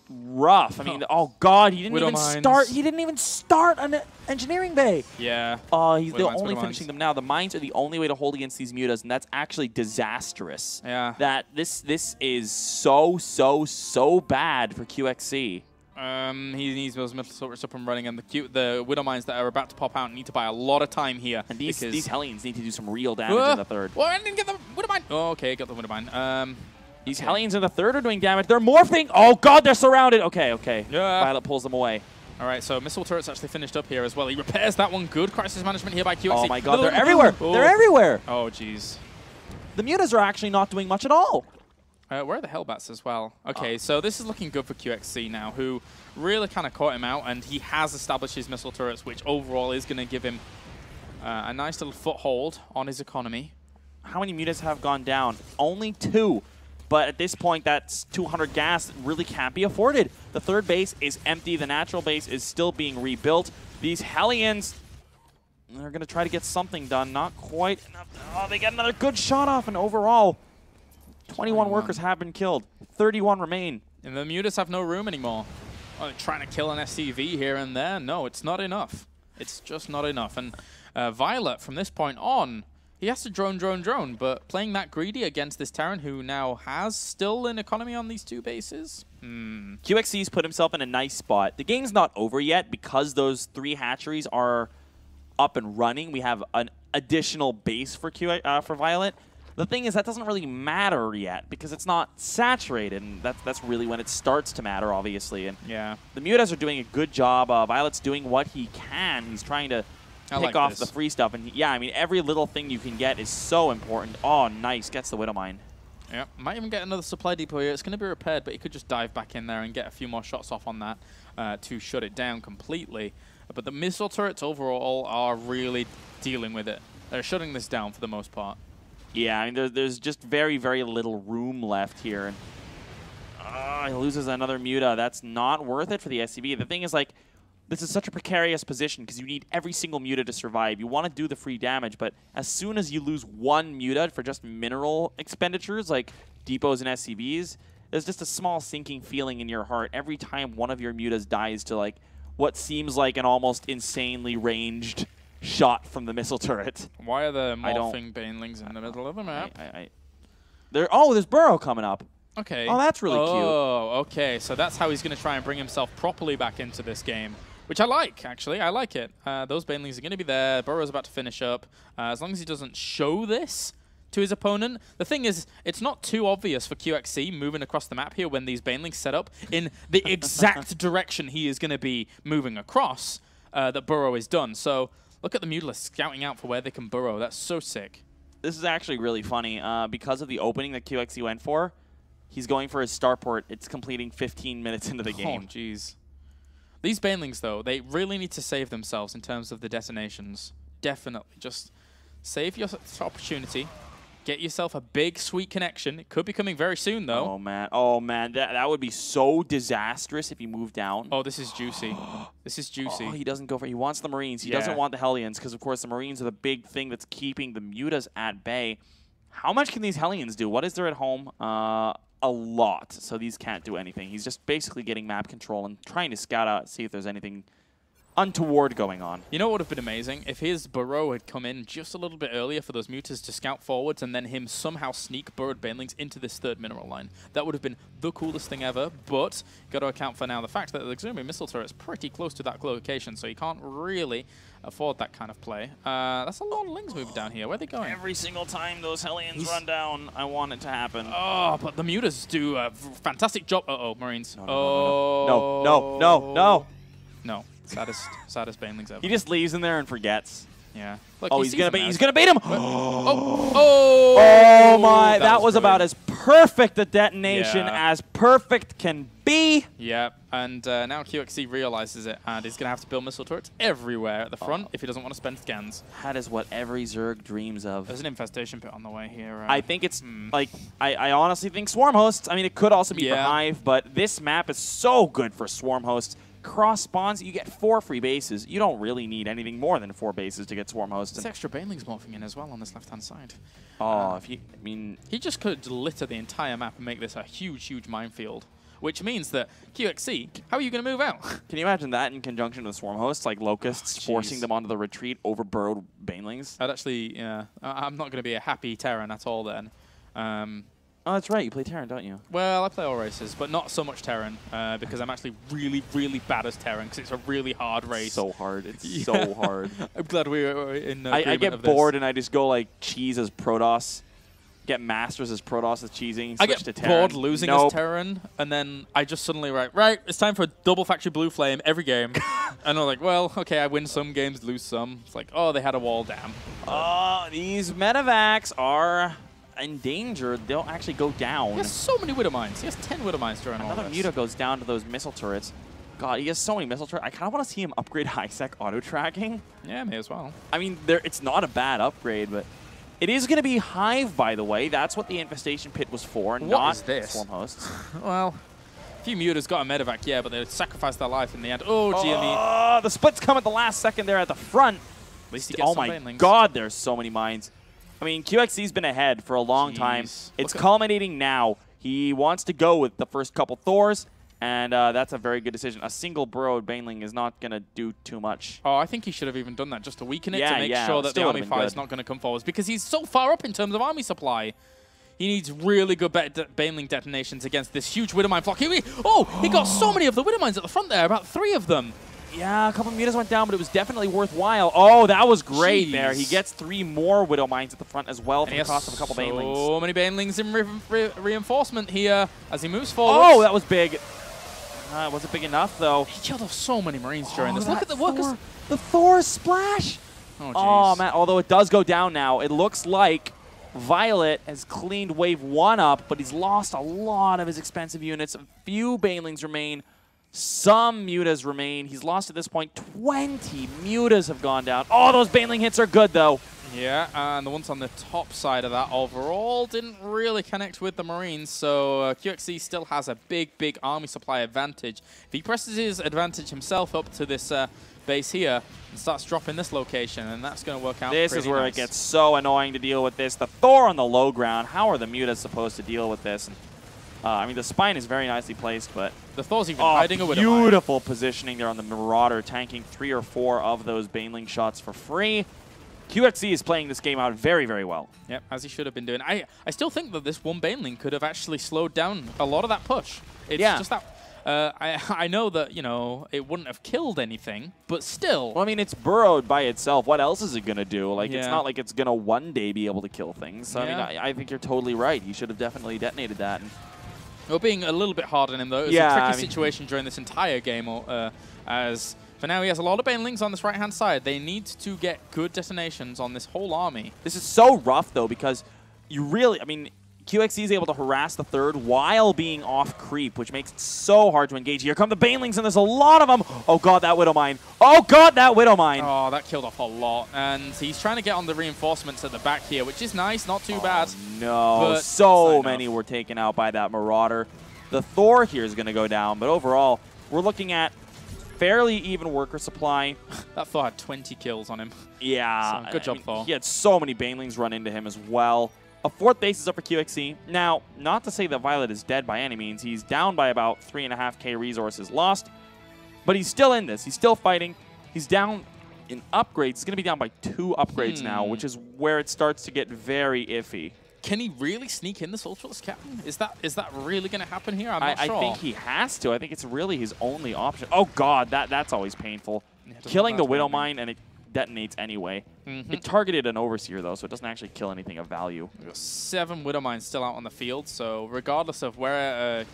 rough. I mean, oh god, he didn't even start. He didn't even start an engineering bay. Yeah. He's only finishing them now. The mines are the only way to hold against these Mutas, and that's actually disastrous. Yeah. That this is so bad for QXC. He needs those middle sorts up and running, and the Widow Mines that are about to pop out need to buy a lot of time here. And these Hellions need to do some real damage in the third. Well, I didn't get the Widow Mine. Oh, okay, got the Widow Mine. These Hellions in the third are doing damage. They're morphing. Oh god, they're surrounded. Okay. Yeah. ViOLet pulls them away. All right, so missile turret's actually finished up here as well. He repairs that one. Good crisis management here by QXC. Oh my god, they're everywhere. They're everywhere. Oh jeez. The Mutas are actually not doing much at all. Where are the Hellbats as well? Okay, so this is looking good for QXC now, who really kind of caught him out, and he has established his missile turrets, which overall is going to give him a nice little foothold on his economy. How many Mutas have gone down? Only 2. but at this point, that's 200 gas that really can't be afforded. The third base is empty. The natural base is still being rebuilt. These Hellions, they're going to try to get something done. Not quite enough. Oh, they get another good shot off, and overall, 21 workers have been killed. 31 remain. And the Mutas have no room anymore. Oh, they're trying to kill an SCV here and there. No, it's not enough. It's just not enough. And ViOLet, from this point on, he has to drone, but playing that greedy against this Terran who now has still an economy on these 2 bases. QXC's put himself in a nice spot. The game's not over yet because those 3 hatcheries are up and running. We have an additional base for ViOLet. The thing is, that doesn't really matter yet because it's not saturated, and that's really when it starts to matter, obviously. And yeah, the Mutas are doing a good job. ViOLet's doing what he can. He's trying to pick off the free stuff. And yeah, I mean, every little thing you can get is so important. Oh, nice. Gets the Widow Mine. Yeah, might even get another supply depot here. It's going to be repaired, but he could just dive back in there and get a few more shots off on that to shut it down completely. But the missile turrets overall are really dealing with it. They're shutting this down for the most part. Yeah, I mean, there's just very, very little room left here. And he loses another Muta. That's not worth it for the SCV. The thing is, like, this is such a precarious position because you need every single Muta to survive. You want to do the free damage, but as soon as you lose 1 Muta for just mineral expenditures, like depots and SCVs, there's just a small sinking feeling in your heart every time one of your Mutas dies to, like, what seems like an almost insanely ranged shot from the missile turret. Why are the morphing banelings in the middle of the map? There's Burrow coming up. Okay. Oh, that's really cute. Oh, okay. So that's how he's going to try and bring himself properly back into this game, which I like, actually. I like it. Those banelings are going to be there. Burrow's about to finish up. As long as he doesn't show this to his opponent. The thing is, it's not too obvious for QXC moving across the map here when these banelings set up in the exact direction he is going to be moving across that Burrow is done. So look at the Mutalists scouting out for where they can burrow. That's so sick. This is actually really funny. Because of the opening that QXC went for, he's going for his starport. It's completing 15 minutes into the game. Oh, jeez. These banelings, though, they really need to save themselves in terms of the detonations. Definitely. Just save your opportunity. Get yourself a big, sweet connection. It could be coming very soon, though. Oh, man. Oh, man. That would be so disastrous if he moved down. Oh, this is juicy. This is juicy. Oh, he doesn't go for it. He wants the Marines. He doesn't want the Hellions because, of course, the Marines are the big thing that's keeping the Mutas at bay. How much can these Hellions do? What is there at home? A lot. So these can't do anything. He's just basically getting map control and trying to scout out, see if there's anything untoward going on. You know what would have been amazing? If his burrow had come in just a little bit earlier for those Mutas to scout forwards and then him somehow sneak burrowed banelings into this 3rd mineral line. That would have been the coolest thing ever, but got to account for now the fact that the auxiliary missile turret is pretty close to that location, so you can't really afford that kind of play. That's a lot of Lings moving down here. Where are they going? Every single time those Hellions run down, I want it to happen. Oh, but the Mutas do a fantastic job. Uh-oh, Marines. No. Saddest banelings ever. He just leaves in there and forgets. Yeah. Look, he's gonna bait him. Oh my! That was about as perfect a detonation as perfect can be. Yeah, and now QXC realizes it, and he's gonna have to build missile turrets everywhere at the front if he doesn't want to spend scans. That is what every Zerg dreams of. There's an infestation pit on the way here. I think it's like I honestly think swarm hosts. I mean, it could also be for Hive, but this map is so good for swarm hosts. Cross spawns, you get 4 free bases. You don't really need anything more than 4 bases to get swarm hosts. There's extra banelings morphing in as well on this left-hand side. Oh, he just could litter the entire map and make this a huge, huge minefield. Which means that QXC, how are you going to move out? Can you imagine that in conjunction with swarm hosts, like locusts, forcing them onto the retreat over burrowed banelings? I'd actually, I'm not going to be a happy Terran at all then. Oh, that's right. You play Terran, don't you? Well, I play all races, but not so much Terran because I'm actually really, really bad as Terran because it's a really hard race. So hard. It's so hard. I'm glad we were in I get bored and I just go like cheese as Protoss, get Masters as Protoss as cheesing, I get bored losing as Terran, and then I just suddenly right, it's time for a double factory blue flame every game. And I'm like, well, okay, I win some games, lose some. It's like, oh, they had a wall, damn. These medevacs are in danger. They'll actually go down. He has so many Widow Mines. He has 10 Widow Mines during all this. Another Muta goes down to those missile turrets. God, he has so many missile turrets. I kind of want to see him upgrade high-sec auto-tracking. Yeah, may as well. I mean, it's not a bad upgrade, but It is going to be Hive, by the way. That's what the Infestation Pit was for, not Swarm Hosts. Well, a few Mutas got a medevac, yeah, but they sacrificed their life in the end. Oh, GME. Oh, the splits come at the last second there at the front. At least he gets some my God, there's so many mines. I mean, QXC's been ahead for a long time. It's culminating now. He wants to go with the first couple Thors, and that's a very good decision. A single burrowed Baneling is not going to do too much. Oh, I think he should have even done that just to weaken it, to make sure that the army fire is not going to come forwards, because he's so far up in terms of army supply. He needs really good Baneling detonations against this huge Widowmine flock. He got so many of the Widowmines at the front there, about 3 of them. Yeah, a couple of Mutas went down, but it was definitely worthwhile. Oh, that was great there. He gets 3 more Widowmines at the front as well for the cost of a couple Banelings. So many Banelings in reinforcement here as he moves forward. Oh, that was big. Was it big enough, though? He killed off so many Marines during this. Look at the workers. The Thor splash. Oh, man. Although it does go down now, it looks like ViOLet has cleaned wave 1 up, but he's lost a lot of his expensive units. A few Banelings remain. Some Mutas remain. He's lost at this point. 20 Mutas have gone down. Oh, those Baneling hits are good, though. Yeah, and the ones on the top side of that overall didn't really connect with the Marines, so QXC still has a big army supply advantage. If he presses his advantage himself up to this base here and starts dropping this location, and that's going to work out. This is where it gets so annoying to deal with this. The Thor on the low ground. How are the Mutas supposed to deal with this? And, I mean, the spine is very nicely placed, but the Thor's even hiding a Widowmine. Beautiful positioning there on the Marauder, tanking 3 or 4 of those Baneling shots for free. QXC is playing this game out very well. Yep, as he should have been doing. I still think that this one Baneling could have actually slowed down a lot of that push. It's just that I know that, you know, it wouldn't have killed anything, but still. Well, I mean, it's burrowed by itself. What else is it going to do? Like, it's not like it's going to one day be able to kill things. So, I mean, I think you're totally right. He should have definitely detonated that. And we're being a little bit hard on him, though. It was a tricky situation during this entire game, as for now he has a lot of Banelings on this right-hand side. They need to get good detonations on this whole army. This is so rough, though, because you really, I mean, QXC is able to harass the third while being off creep, which makes it so hard to engage. Here come the Banelings, and there's a lot of them. Oh, God, that Widowmine. Oh, God, that Widowmine. Oh, that killed off a lot. And he's trying to get on the reinforcements at the back here, which is nice, not too bad. No, so many were taken out by that Marauder. The Thor here is going to go down, but overall, we're looking at fairly even worker supply. That Thor had 20 kills on him. Yeah. So good job, Thor. He had so many Banelings run into him as well. A 4th base is up for QXC. Now, not to say that ViOLet is dead by any means. He's down by about 3.5k resources lost, but he's still in this. He's still fighting. He's down in upgrades. He's going to be down by 2 upgrades now, which is where it starts to get very iffy. Can he really sneak in this Ultralist Captain? Is that really going to happen here? I'm not sure. I think he has to. I think it's really his only option. Oh, God, that's always painful. Killing the Widowmine, and it detonates anyway. It targeted an Overseer, though, so it doesn't actually kill anything of value. We've got 7 Widowmines still out on the field, so regardless of where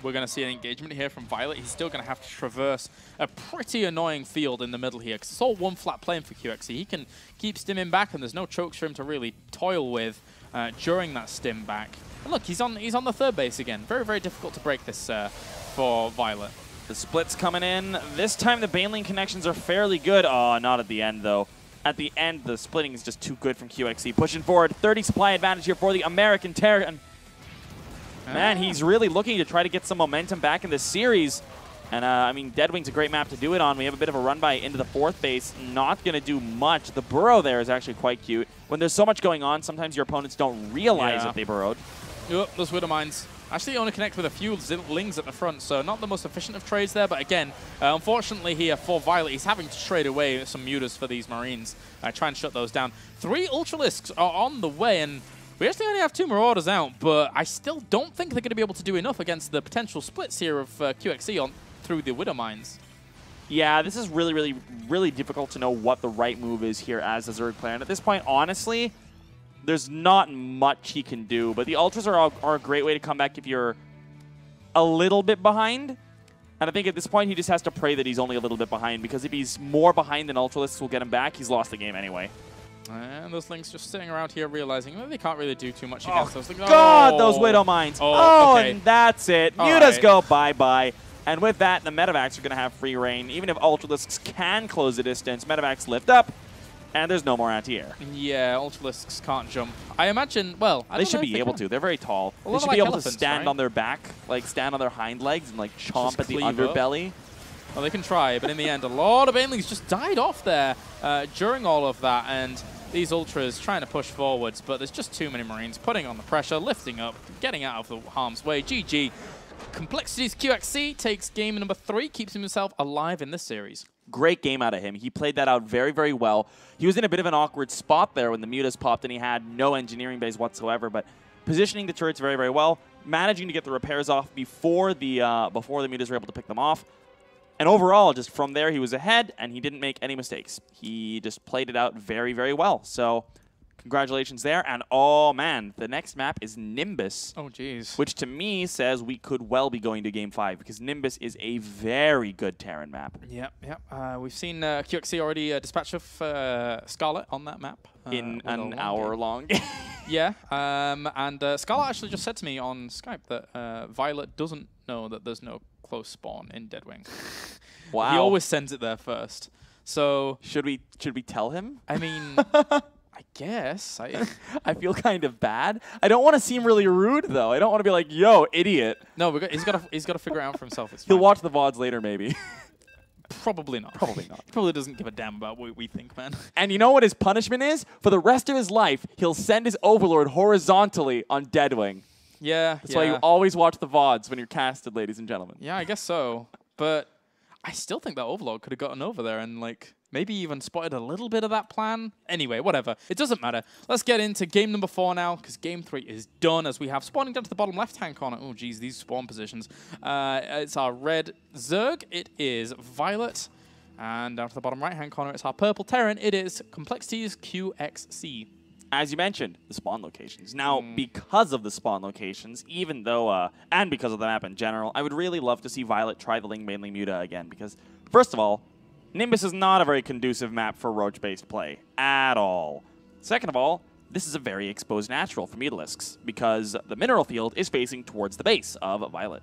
we're going to see an engagement here from ViOLet, he's still going to have to traverse a pretty annoying field in the middle here, because it's all one flat plane for QXC. He can keep stimming back, and there's no chokes for him to really toil with during that stim back. And look, he's on the 3rd base again. Very difficult to break this for ViOLet. The splits coming in. This time the Baneling connections are fairly good. Oh, not at the end, though. At the end, the splitting is just too good from QXC. Pushing forward, 30 supply advantage here for the American Terran. Man, he's really looking to try to get some momentum back in this series. And, I mean, Deadwing's a great map to do it on. We have a bit of a run by into the 4th base. Not going to do much. The burrow there is actually quite cute. When there's so much going on, sometimes your opponents don't realize that they burrowed. Yep, those Widowmines. Actually only connect with a few Lings at the front, so not the most efficient of trades there. But again, unfortunately here for ViOLet, he's having to trade away some Mutas for these Marines. Try and shut those down. 3 Ultralisks are on the way, and we actually only have 2 Marauders out, but I still don't think they're going to be able to do enough against the potential splits here of QXC through the Widowmines. Yeah, this is really difficult to know what the right move is here as a Zerg player. And at this point, honestly, there's not much he can do. But the Ultras are a great way to come back if you're a little bit behind. And I think at this point, he just has to pray that he's only a little bit behind, because if he's more behind than Ultralisks will get him back, he's lost the game anyway. And those Lings just sitting around here realizing they can't really do too much against those Lings. God, those Widowmines. Okay. And that's it. Mutas go bye-bye. And with that, the Medevacs are going to have free reign. Even if Ultralisks can close the distance, Medevacs lift up. And there's no more anti-air. Yeah, Ultralisks can't jump. I imagine, well, I They don't should know if be able to. They're very tall. A They lot should like be able to elephants, stand right? on their back, like stand on their hind legs and like chomp Just at the cleave up. underbelly. Well, they can try, but in the end, a lot of banelings just died off there during all of that, and these Ultras trying to push forwards, but there's just too many Marines putting on the pressure, lifting up, getting out of the harm's way. GG. Complexity's QXC takes game number 3, keeps himself alive in this series. Great game out of him. He played that out very, very well. He was in a bit of an awkward spot there when the mutas popped and he had no engineering base whatsoever, but positioning the turrets very, very well, managing to get the repairs off before the mutas were able to pick them off. And overall, just from there, he was ahead, and he didn't make any mistakes. He just played it out very, very well. So congratulations there. And, oh, man, the next map is Nimbus. Oh, jeez. Which, to me, says we could well be going to Game 5, because Nimbus is a very good Terran map. Yep, yep. We've seen QXC already dispatch of Scarlet on that map. In an hour-long game. Yeah, and Scarlet actually just said to me on Skype that ViOLet doesn't know that there's no close spawn in Deadwing. Wow. He always sends it there first. So should we tell him? I mean, I guess. I feel kind of bad. I don't want to seem really rude though. I don't want to be like, "Yo, idiot." No, he's got to figure it out for himself. It's He'll fine. watch the VODs later, maybe. Probably not. Probably not. He probably doesn't give a damn about what we think, man. And you know what his punishment is? For the rest of his life, he'll send his Overlord horizontally on Deadwing. Yeah, That's why you always watch the VODs when you're casted, ladies and gentlemen. Yeah, I guess so. But I still think that Overlord could have gotten over there and, like, maybe even spotted a little bit of that plan. Anyway, whatever. It doesn't matter. Let's get into game number 4 now, because game 3 is done as we have spawning down to the bottom left-hand corner. Oh, geez, these spawn positions. It's our red Zerg. It is ViOLet. And down to the bottom right-hand corner, it's our purple Terran. It is Complexity's QXC. As you mentioned, the spawn locations. Now, because of the spawn locations, even though, and because of the map in general, I would really love to see ViOLet try the Ling mainly Muta again, because, first of all, Nimbus is not a very conducive map for Roach-based play, at all. Second of all, this is a very exposed natural for Mutalisks, because the mineral field is facing towards the base of ViOLet.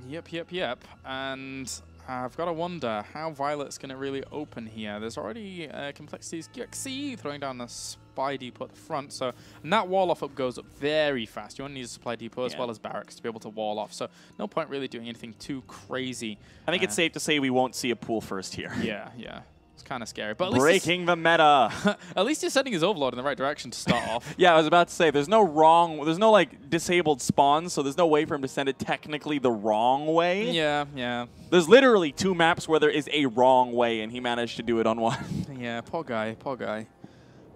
Yep. And I've got to wonder how ViOLet's going to really open here. There's already Complexity's QXC throwing down the supply depot at the front. So, and that wall off up goes up very fast. You only need a supply depot as well as barracks to be able to wall off. So no point really doing anything too crazy. I think it's safe to say we won't see a pool first here. Yeah. It's kind of scary. But at least breaking the meta. at least he's sending his Overlord in the right direction to start off. Yeah, I was about to say, there's no like disabled spawns, so there's no way for him to send it technically the wrong way. Yeah. There's literally 2 maps where there is a wrong way, and he managed to do it on one. Yeah, poor guy.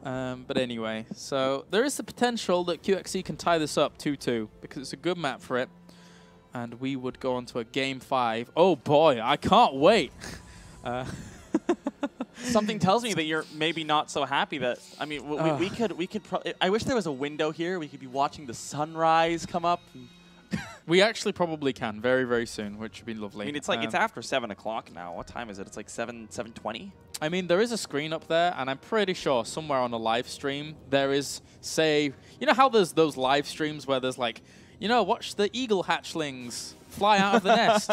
But anyway, so there is the potential that QXC can tie this up 2-2, because it's a good map for it. And we would go on to a game 5. Oh boy, I can't wait. Something tells me that you're maybe not so happy that, I mean, we could I wish there was a window here. We could be watching the sunrise come up. We actually probably can very, very soon, which would be lovely. I mean, it's like it's after 7 o'clock now. What time is it? It's like 7:20. I mean, there is a screen up there, and I'm pretty sure somewhere on a live stream there is, say, you know how there's those live streams where there's like, you know, watch the eagle hatchlings fly out of the nest,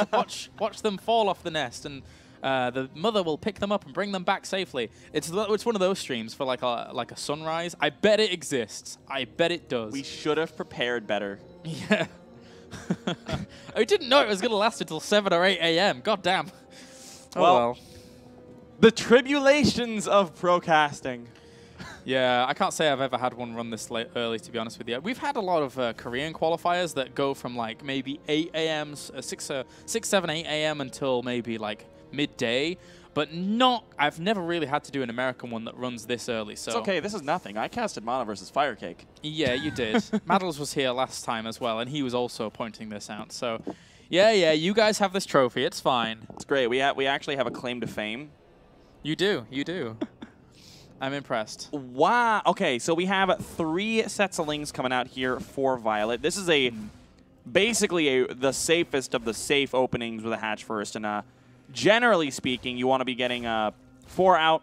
watch them fall off the nest, and the mother will pick them up and bring them back safely. It's one of those streams for like a sunrise. I bet it exists. I bet it does. We should have prepared better. Yeah. I didn't know it was going to last until 7 or 8 a.m. God damn. Oh, well. The tribulations of procasting. Yeah, I can't say I've ever had one run this late early, to be honest with you. We've had a lot of Korean qualifiers that go from like maybe 8 a.m., 6, 7, 8 a.m. until maybe like midday. But I've never really had to do an American one that runs this early. So it's okay, this is nothing. I casted Mana versus Firecake. Yeah, you did. Maddles was here last time as well, and he was also pointing this out. So, yeah, you guys have this trophy. It's fine. It's great. We actually have a claim to fame. You do. I'm impressed. Wow. Okay, so we have 3 sets of Lings coming out here for ViOLet. This is basically the safest of the safe openings with a hatch first, and generally speaking, you want to be getting 4 out,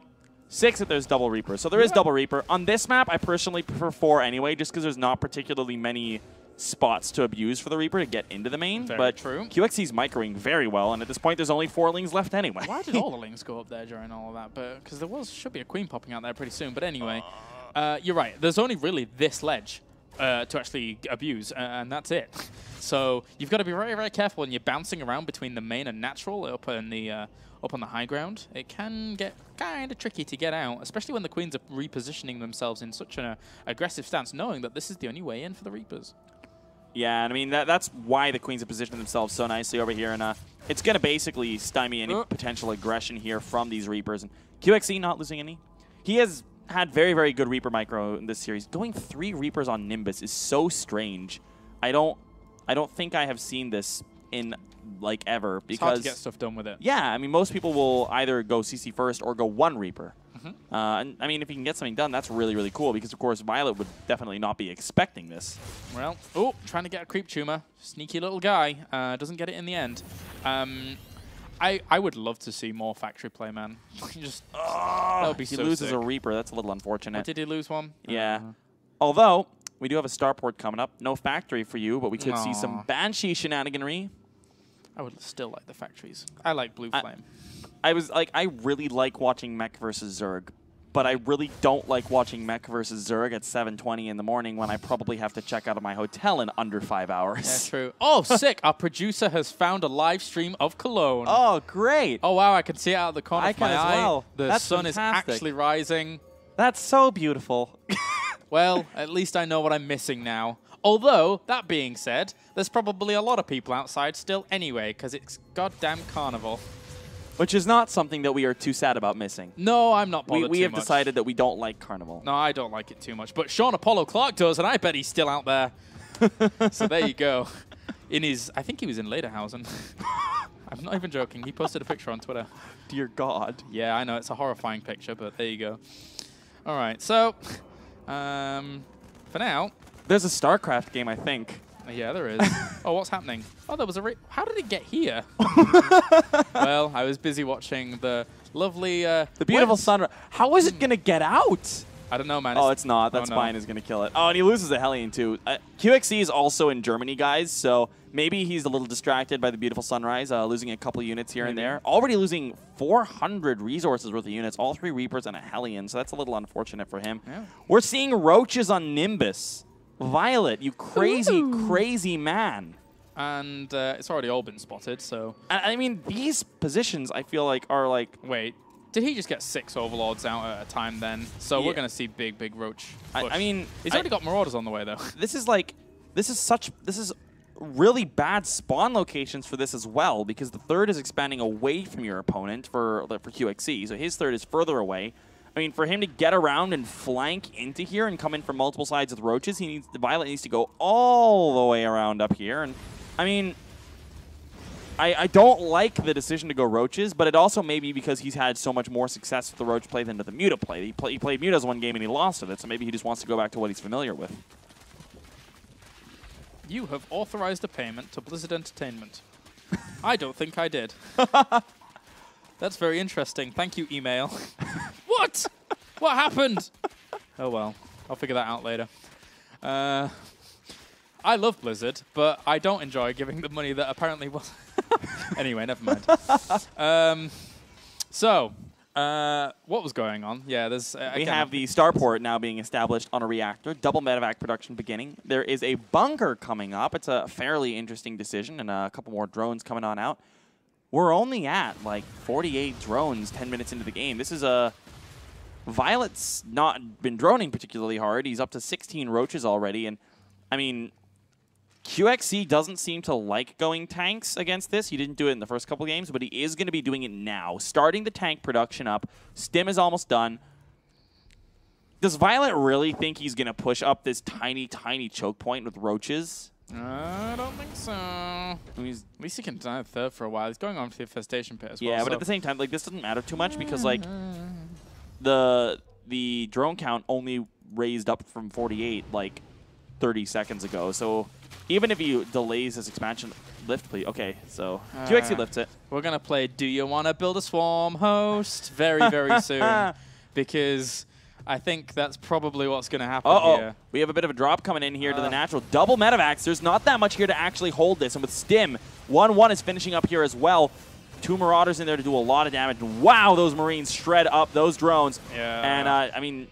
6 if there's double Reaper. So there is double Reaper. On this map, I personally prefer 4 anyway, just because there's not particularly many spots to abuse for the Reaper to get into the main. Very but true. QXC's microing very well, and at this point, there's only 4 lings left anyway. Why did all the lings go up there during all of that? But because there should be a queen popping out there pretty soon. But anyway, you're right. There's only really this ledge to actually abuse, and that's it. So you've got to be very, very careful when you're bouncing around between the main and natural up on the high ground. It can get kind of tricky to get out, especially when the queens are repositioning themselves in such an aggressive stance, knowing that this is the only way in for the Reapers. Yeah, and I mean, that's why the queens have positioned themselves so nicely over here, and it's going to basically stymie any potential aggression here from these Reapers. And QXC not losing any. He has had very, very good Reaper micro in this series. Going 3 Reapers on Nimbus is so strange. I don't think I have seen this in like ever, because it's hard to get stuff done with it. Yeah, I mean, most people will either go CC first or go 1 Reaper. And I mean, if you can get something done, that's really, really cool, because of course ViOLet would definitely not be expecting this. Well, trying to get a creep tumor. Sneaky little guy. Doesn't get it in the end. I would love to see more factory play, man. That would be so sick. He loses a Reaper. That's a little unfortunate. What, did he lose one? Yeah. Although, we do have a starport coming up. No factory for you, but we could see some Banshee shenaniganry. I would still like the factories. I like Blue Flame. I really like watching Mech versus Zerg, but I really don't like watching Mech versus Zerg at 7:20 in the morning when I probably have to check out of my hotel in under 5 hours. Yeah, true. Oh, sick! Our producer has found a live stream of Cologne. Oh, great! Oh, wow! I can see it out of the corner of my eye. Well. The sun is actually rising. That's so beautiful. Well, at least I know what I'm missing now. Although, that being said, there's probably a lot of people outside still anyway, because it's goddamn carnival. Which is not something that we are too sad about missing. No, I'm not bothered We too have much. decided that we don't like carnival. No, I don't like it too much. But Sean Apollo Clark does, and I bet he's still out there. So there you go. I think he was in Lederhausen. I'm not even joking. He posted a picture on Twitter. Dear God. Yeah, I know. It's a horrifying picture, but there you go. All right, so for now... There's a StarCraft game, I think. Yeah, there is. Oh, what's happening? Oh, there was a... How did it get here? Well, I was busy watching the lovely... the beautiful sunrise. How is it going to get out? I don't know, man. Oh, it's not. That spine is going to kill it. Oh, and he loses a Hellion, too. QXC is also in Germany, guys, so maybe he's a little distracted by the beautiful sunrise, losing a couple units here and there. Already losing 400 resources worth of units, all 3 Reapers and a Hellion, so that's a little unfortunate for him. Yeah. We're seeing Roaches on Nimbus. ViOLet, you crazy, crazy man. And it's already all been spotted, so... I mean, these positions, I feel like, are like... Wait. Did he just get 6 Overlords out at a time then? So we're going to see big, big Roach push. I mean... He's already got Marauders on the way, though. This is really bad spawn locations for this as well, because the third is expanding away from your opponent for QXC, so his third is further away. I mean, for him to get around and flank into here and come in from multiple sides with Roaches, the ViOLet needs to go all the way around up here. And I mean, I don't like the decision to go Roaches, but it also may be because he's had so much more success with the Roach play than with the Muta play. He played Mutas one game and he lost at it, so maybe he just wants to go back to what he's familiar with. You have authorized a payment to Blizzard Entertainment. I don't think I did. That's very interesting. Thank you, email. What? What happened? Oh, well. I'll figure that out later. I love Blizzard, but I don't enjoy giving the money that apparently was... Anyway, never mind. What was going on? Yeah, there's... we have the starport now being established on a reactor. Double medevac production beginning. There is a bunker coming up. It's a fairly interesting decision, and a couple more drones coming on out. We're only at, like, 48 drones 10 minutes into the game. This is a... ViOLet's not been droning particularly hard. He's up to 16 Roaches already, and, I mean... QXC doesn't seem to like going tanks against this. He didn't do it in the first couple games, but he is going to be doing it now. Starting the tank production up. Stim is almost done. Does ViOLet really think he's going to push up this tiny, tiny choke point with Roaches? I don't think so. I mean, at least he can deny the third for a while. He's going on to the infestation pit as well. Yeah, but at the same time, like, this doesn't matter too much because, like, the drone count only raised up from 48, like, 30 seconds ago. So even if he delays his expansion, lift, please. Okay, so QXC lifts it. We're going to play Do You Want to Build a Swarm host very, very soon because I think that's probably what's going to happen here. We have a bit of a drop coming in here to the natural. Double Medivacs. There's not that much here to actually hold this. And with Stim, 1-1 is finishing up here as well. 2 Marauders in there to do a lot of damage. Wow, those Marines shred up those drones. Yeah. And, I mean,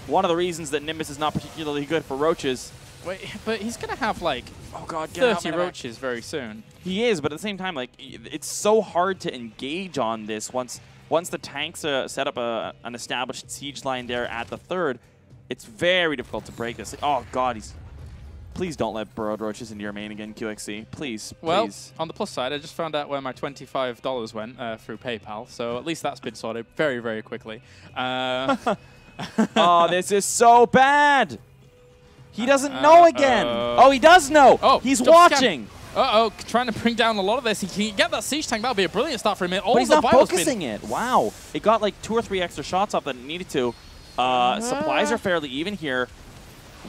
one of the reasons that Nimbus is not particularly good for Roaches. Wait, but he's going to have, like, oh God, 30 Roaches very soon. He is, but at the same time, like, it's so hard to engage on this once the tanks set up an established siege line there at the 3rd. It's very difficult to break this. Oh God, please don't let burrowed roaches into your main again, QXC. Please, well, please. On the plus side, I just found out where my $25 went through PayPal, so at least that's been sorted very, very quickly. Oh, this is so bad. He doesn't know again. Oh, he does know. Oh, he's watching. Uh-oh, trying to bring down a lot of this. He can get that siege tank. That would be a brilliant start for him. But he's not focusing it. Wow. It got like 2 or 3 extra shots off that it needed to. Supplies are fairly even here.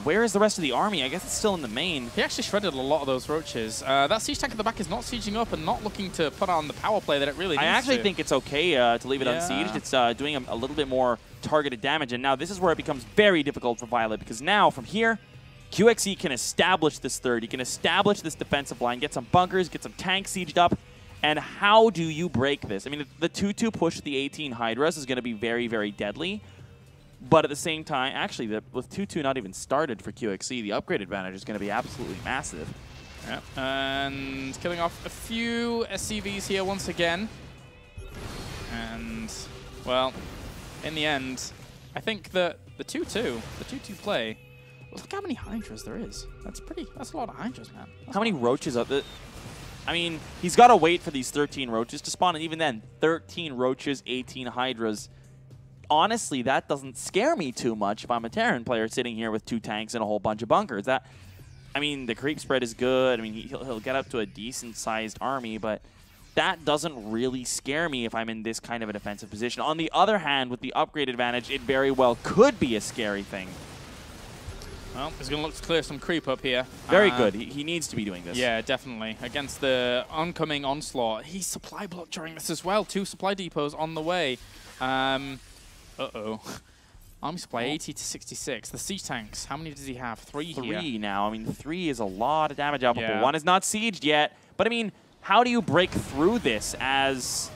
Where is the rest of the army? I guess it's still in the main. He actually shredded a lot of those roaches. That siege tank at the back is not sieging up and not looking to put on the power play that it really needs to. I actually think it's okay to leave it unsieged. It's doing a little bit more targeted damage. And now this is where it becomes very difficult for ViOLet, because now from here, QXC can establish this 3rd. He can establish this defensive line, get some bunkers, get some tanks sieged up. And how do you break this? I mean, the 2-2 push with the 18 Hydras is going to be very, very deadly. But at the same time, actually, with 2-2 not even started for QXC, the upgrade advantage is going to be absolutely massive. Yeah, and killing off a few SCVs here once again. And, well, in the end, I think that the 2-2 play, look how many Hydras there is. That's a lot of Hydras, man. How many Roaches are there? I mean, he's got to wait for these 13 Roaches to spawn, and even then, 13 Roaches, 18 Hydras. Honestly, that doesn't scare me too much if I'm a Terran player sitting here with 2 tanks and a whole bunch of bunkers. I mean, the creep spread is good. I mean, he'll get up to a decent-sized army, but that doesn't really scare me if I'm in this kind of a defensive position. On the other hand, with the upgrade advantage, it very well could be a scary thing. Well, he's going to look to clear some creep up here. Very good. He needs to be doing this. Yeah, definitely. Against the oncoming onslaught. He's supply blocked during this as well. 2 supply depots on the way. Uh-oh. Army supply 80 to 66. The siege tanks, how many does he have? 3 here. 3 now. I mean, 3 is a lot of damage output, but 1 is not sieged yet. But I mean, how do you break through this as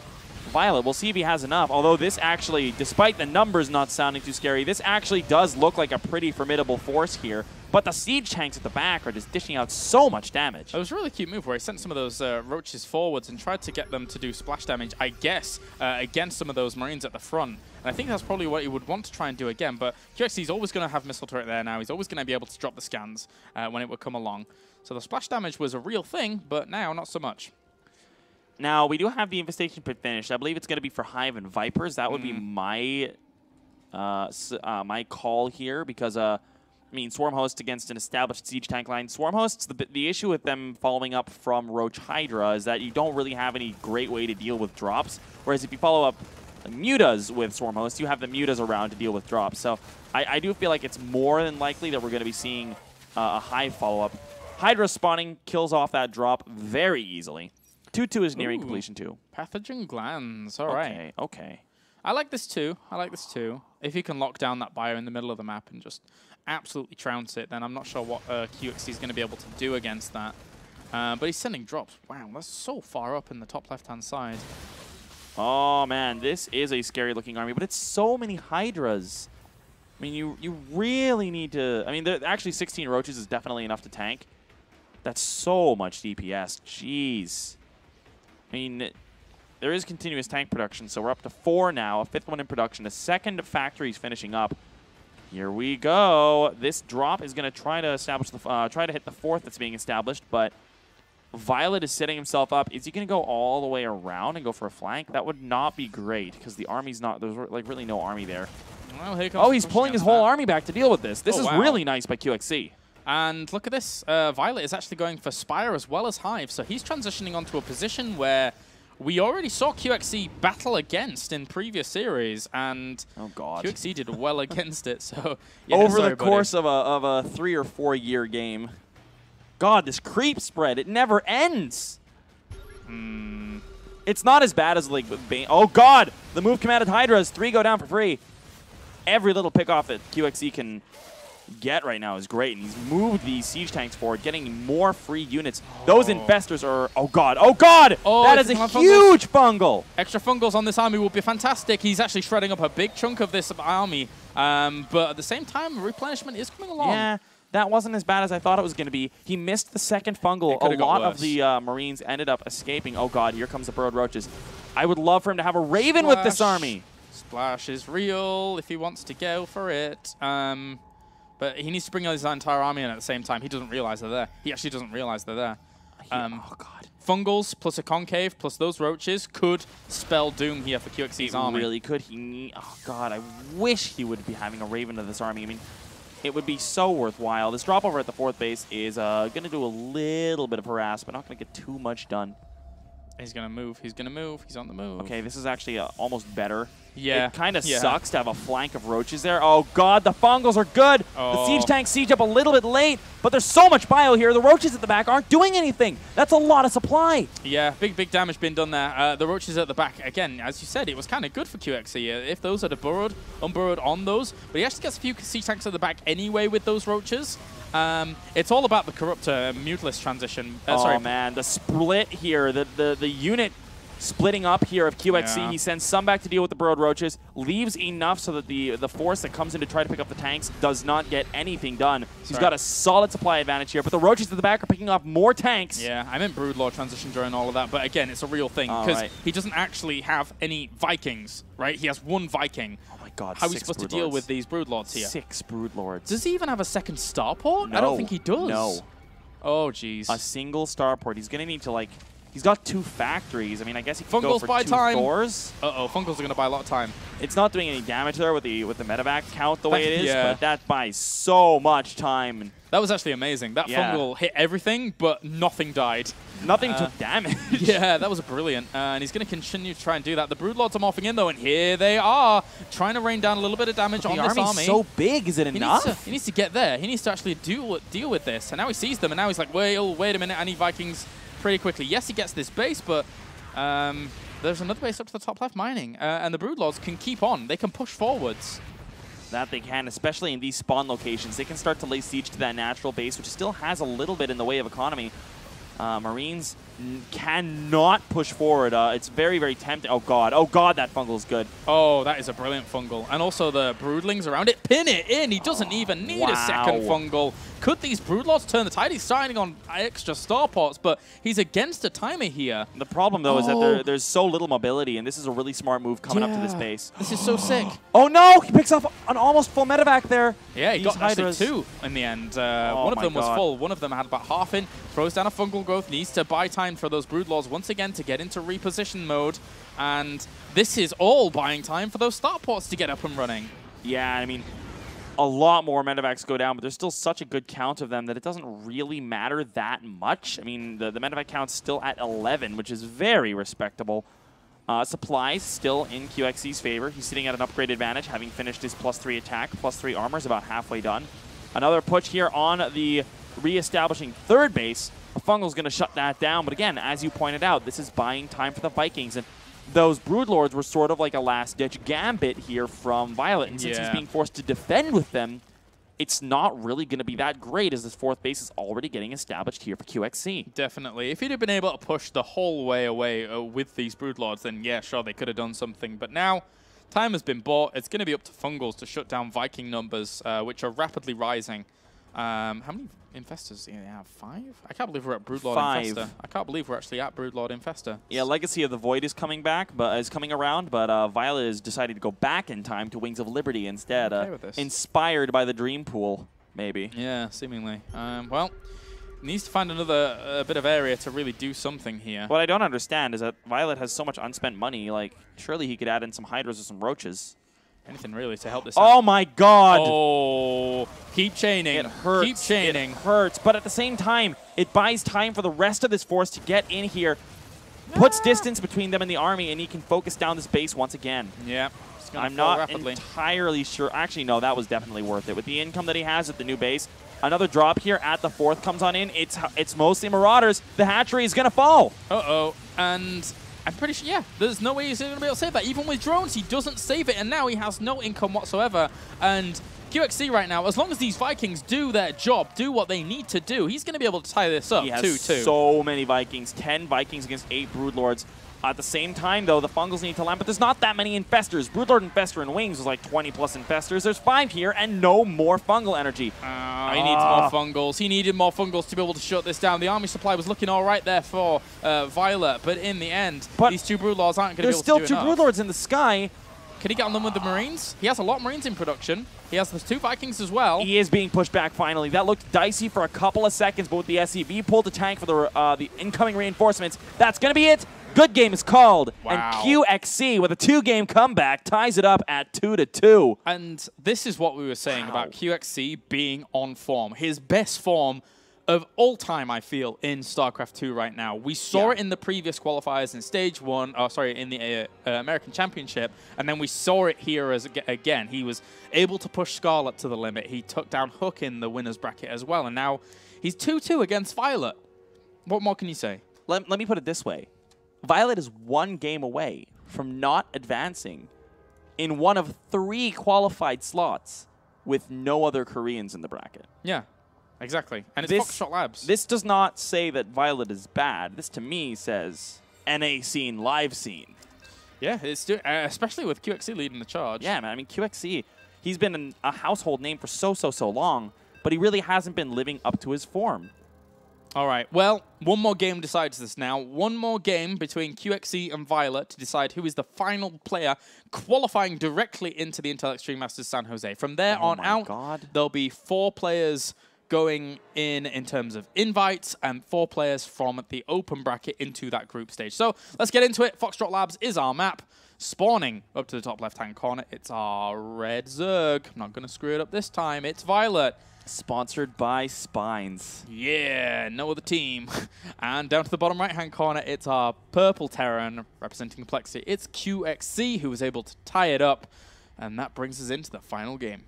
ViOLet? We'll see if he has enough. Although this actually, despite the numbers not sounding too scary, this actually does look like a pretty formidable force here. But the siege tanks at the back are just dishing out so much damage. It was a really cute move where he sent some of those roaches forwards and tried to get them to do splash damage, I guess, against some of those Marines at the front. And I think that's probably what he would want to try and do again. But QXC's always going to have missile turret there now. He's always going to be able to drop the scans when it would come along. So the splash damage was a real thing, but now not so much. Now, we do have the infestation pit finished. I believe it's going to be for Hive and Vipers. That would be my my call here, because I mean, Swarm Host against an established siege tank line. Swarm Hosts, the issue with them following up from Roach Hydra is that you don't really have any great way to deal with drops. Whereas if you follow up Mutas with Swarm Hosts, you have the Mutas around to deal with drops. So I do feel like it's more than likely that we're going to be seeing a Hive follow-up. Hydra spawning kills off that drop very easily. 2-2 is nearing completion too. Pathogen glands. All right. Okay. I like this too. If you can lock down that bio in the middle of the map and just absolutely trounce it, then I'm not sure what QXC is going to be able to do against that. But he's sending drops. Wow, that's so far up in the top left-hand side. Oh, man, this is a scary-looking army, but it's so many Hydras. I mean, you really need to... I mean, actually 16 Roaches is definitely enough to tank. That's so much DPS. Jeez. I mean, there is continuous tank production, so we're up to 4 now, a 5th one in production. A 2nd factory is finishing up. Here we go. This drop is going to try to establish the try to hit the 4th that's being established, but ViOLet is setting himself up. Is he going to go all the way around and go for a flank? That would not be great, because the army's not... There's like really no army there. Well, here comes he's pulling his whole army back to deal with this. This is really nice by QXC. And look at this. ViOLet is actually going for Spire as well as Hive, so he's transitioning onto a position where we already saw QXC battle against in previous series, and QXC did well against it. So yeah, over the course of a 3 or 4 year game, God, this creep spread, it never ends. It's not as bad as like Bane. Oh God, the move commanded Hydras, 3 go down for free. every little pickoff that QXC can get right now is great, and he's moved these siege tanks forward, getting more free units. Those infestors are, oh god, that is a huge fungal. Extra fungals on this army will be fantastic. He's actually shredding up a big chunk of this army, but at the same time, replenishment is coming along. Yeah, that wasn't as bad as I thought it was going to be. He missed the second fungal. A lot of the Marines ended up escaping. Oh god, here comes the Burrowed Roaches. I would love for him to have a Raven with this army. Splash is real if he wants to go for it. But he needs to bring his entire army in at the same time. He doesn't realize they're there. He actually doesn't realize they're there. Oh, God. Fungals plus a concave plus those roaches could spell doom here for QXC's army. Really could. Oh, God. I wish he would be having a Raven to this army. I mean, it would be so worthwhile. This drop over at the 4th base is going to do a little bit of harass, but not going to get too much done. He's going to move. He's going to move. He's on the move. Okay, this is actually almost better. Yeah. It kind of sucks to have a flank of roaches there. Oh, God, the fungals are good. Oh. The siege tanks siege up a little bit late, but there's so much bio here. The roaches at the back aren't doing anything. That's a lot of supply. Yeah, big damage being done there. The roaches at the back, again, as you said, it was kind of good for QXC. If those had unburrowed on those, but he actually gets a few siege tanks at the back anyway with those roaches. It's all about the Corruptor Mutalist transition. Oh, man, the split here, the unit splitting up here of QXC. Yeah. He sends some back to deal with the Burrowed Roaches, leaves enough so that the force that comes in to try to pick up the tanks does not get anything done. So he's got a solid supply advantage here, but the Roaches at the back are picking up more tanks. Yeah, I meant Broodlord transition during all of that, but again, it's a real thing because he doesn't actually have any Vikings, right? He has 1 Viking. Oh my god, How are we supposed to deal with these Broodlords here? 6 Broodlords. Does he even have a second starport? No. I don't think he does. No. Oh, jeez. A single starport. He's going to need to, like... He's got 2 factories. I mean, I guess he can go for 2 Thors. Uh-oh, Fungals are going to buy a lot of time. It's not doing any damage there with the medevac count the way it is, but that buys so much time. That was actually amazing. That fungal hit everything, but nothing died. Nothing took damage. Yeah, that was brilliant. And he's going to continue to try and do that. The Broodlords are morphing in, though, and here they are, trying to rain down a little bit of damage on this army. The army's so big. Is it enough? He needs to get there. He needs to actually deal with this. And now he sees them, and now he's like, wait a minute, I need Vikings pretty quickly. Yes, he gets this base, but there's another base up to the top left mining. And the Broodlords can keep on. They can push forwards. That they can, especially in these spawn locations. They can start to lay siege to that natural base, which still has a little bit in the way of economy. Marines cannot push forward. It's very, very tempting. Oh, God, that fungal is good. Oh, that is a brilliant fungal. And also the Broodlings around it. Pin it in. He doesn't even need a second fungal. Could these Broodlords turn the tide? He's signing on extra starports, but he's against a timer here. The problem, though, is that there's so little mobility, and this is a really smart move coming up to this base. This is so sick. Oh, no! He picks up an almost full medevac there. Yeah, he got actually 2 in the end. One of them was full. One of them had about half in. Throws down a fungal growth. Needs to buy time for those Broodlords once again to get into reposition mode. And this is all buying time for those starports to get up and running. Yeah, I mean, a lot more medevacs go down, but there's still such a good count of them that it doesn't really matter that much. I mean, the medevac count's still at 11, which is very respectable. Supplies still in QXC's favor. He's sitting at an upgrade advantage, having finished his +3 attack, +3 armor is about halfway done. Another push here on the re-establishing 3rd base. A fungal's going to shut that down, but again, as you pointed out, this is buying time for the Vikings, and those Broodlords were sort of like a last-ditch gambit here from ViOLet, and since he's being forced to defend with them, it's not really going to be that great as this 4th base is already getting established here for QXC. Definitely. If he'd have been able to push the whole way away with these Broodlords, then yeah, sure, they could have done something. But now, time has been bought. It's going to be up to Fungals to shut down Viking numbers, which are rapidly rising. How many infestors do you have? 5? I can't believe we're at Broodlord 5. Infestor. I can't believe we're actually at Broodlord Infestor. Yeah, Legacy of the Void is coming back, but is coming around, but ViOLet has decided to go back in time to Wings of Liberty instead. Okay with this. Inspired by the Dream Pool, maybe. Yeah, seemingly. Well, needs to find another bit of area to really do something here. What I don't understand is that ViOLet has so much unspent money, like, surely he could add in some Hydras or some Roaches. Anything really to help this out. out. My God! Oh, keep chaining. It hurts. Keep chaining. It hurts, but at the same time, it buys time for the rest of this force to get in here, puts distance between them and the army, and he can focus down this base once again. Yeah. I'm not entirely sure. Actually, no, that was definitely worth it. With the income that he has at the new base, another drop here at the 4th comes on in. It's mostly Marauders. The hatchery is going to fall. Uh-oh. And I'm pretty sure, yeah. There's no way he's going to be able to save that. Even with drones, he doesn't save it, and now he has no income whatsoever. And QXC right now, as long as these Vikings do their job, do what they need to do, he's going to be able to tie this up 2-2. He has so many Vikings. 10 Vikings against 8 Broodlords. At the same time, though, the Fungals need to land, but there's not that many Infestors. Broodlord Infestor and Wings was like 20-plus Infestors. There's 5 here, and no more Fungal energy. He needs more Fungals. He needed more Fungals to be able to shut this down. The army supply was looking all right there for ViOLet, but in the end, these 2 Broodlords aren't going to be able to do enough. There's still 2 Broodlords in the sky. Can he get on them with the Marines? He has a lot of Marines in production. He has the 2 Vikings as well. He is being pushed back finally. That looked dicey for a couple of seconds, but with the SCV pulled the tank for the incoming reinforcements, that's going to be it. Good game is called, wow. And QXC with a 2-game comeback ties it up at 2-2. And this is what we were saying about QXC being on form. His best form of all time, I feel, in StarCraft 2 right now. We saw it in the previous qualifiers in Stage 1, in the American Championship, and then we saw it here again. He was able to push Scarlet to the limit. He took down Hook in the winner's bracket as well, and now he's 2-2 against ViOLet. What more can you say? Let me put it this way. ViOLet is 1 game away from not advancing in one of 3 qualified slots with no other Koreans in the bracket. Yeah, exactly. And it's Foxtrot Labs. This does not say that ViOLet is bad. This, to me, says NA scene, live scene. Yeah, it's especially with QXC leading the charge. Yeah, man. I mean, QXC, he's been a household name for so long, but he really hasn't been living up to his form. All right, well, one more game decides this now. One more game between QXC and ViOLet to decide who is the final player qualifying directly into the Intel Extreme Masters San Jose. From there on out, there'll be 4 players going in terms of invites and 4 players from the open bracket into that group stage. So let's get into it. Foxtrot Labs is our map. Spawning up to the top left-hand corner, it's our red Zerg. I'm not going to screw it up this time. It's ViOLet. Sponsored by Spines. Yeah, no other team. And down to the bottom right-hand corner, it's our purple Terran representing the Plexi. It's QXC who was able to tie it up, and that brings us into the final game.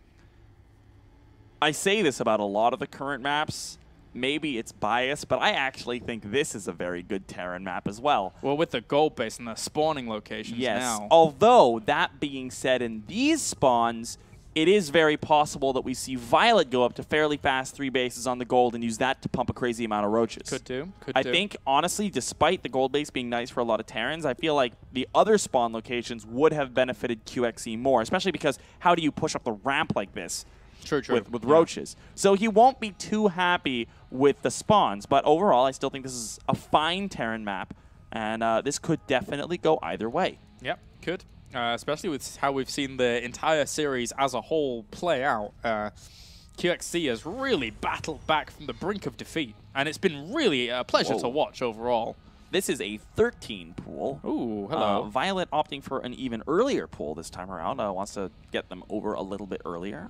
I say this about a lot of the current maps. Maybe it's biased, but I actually think this is a very good Terran map as well. Well, with the gold base and the spawning locations now. Although, that being said, in these spawns, it is very possible that we see ViOLet go up to fairly fast 3 bases on the gold and use that to pump a crazy amount of roaches. Could do. I think, honestly, despite the gold base being nice for a lot of Terrans, I feel like the other spawn locations would have benefited QXC more, especially because how do you push up the ramp like this with roaches? So he won't be too happy with the spawns, but overall, I still think this is a fine Terran map, and this could definitely go either way. Yep, could. Especially with how we've seen the entire series as a whole play out. QXC has really battled back from the brink of defeat, and it's been really a pleasure to watch overall. This is a 13 pool. Ooh, hello. ViOLet opting for an even earlier pool this time around. Wants to get them over a little bit earlier.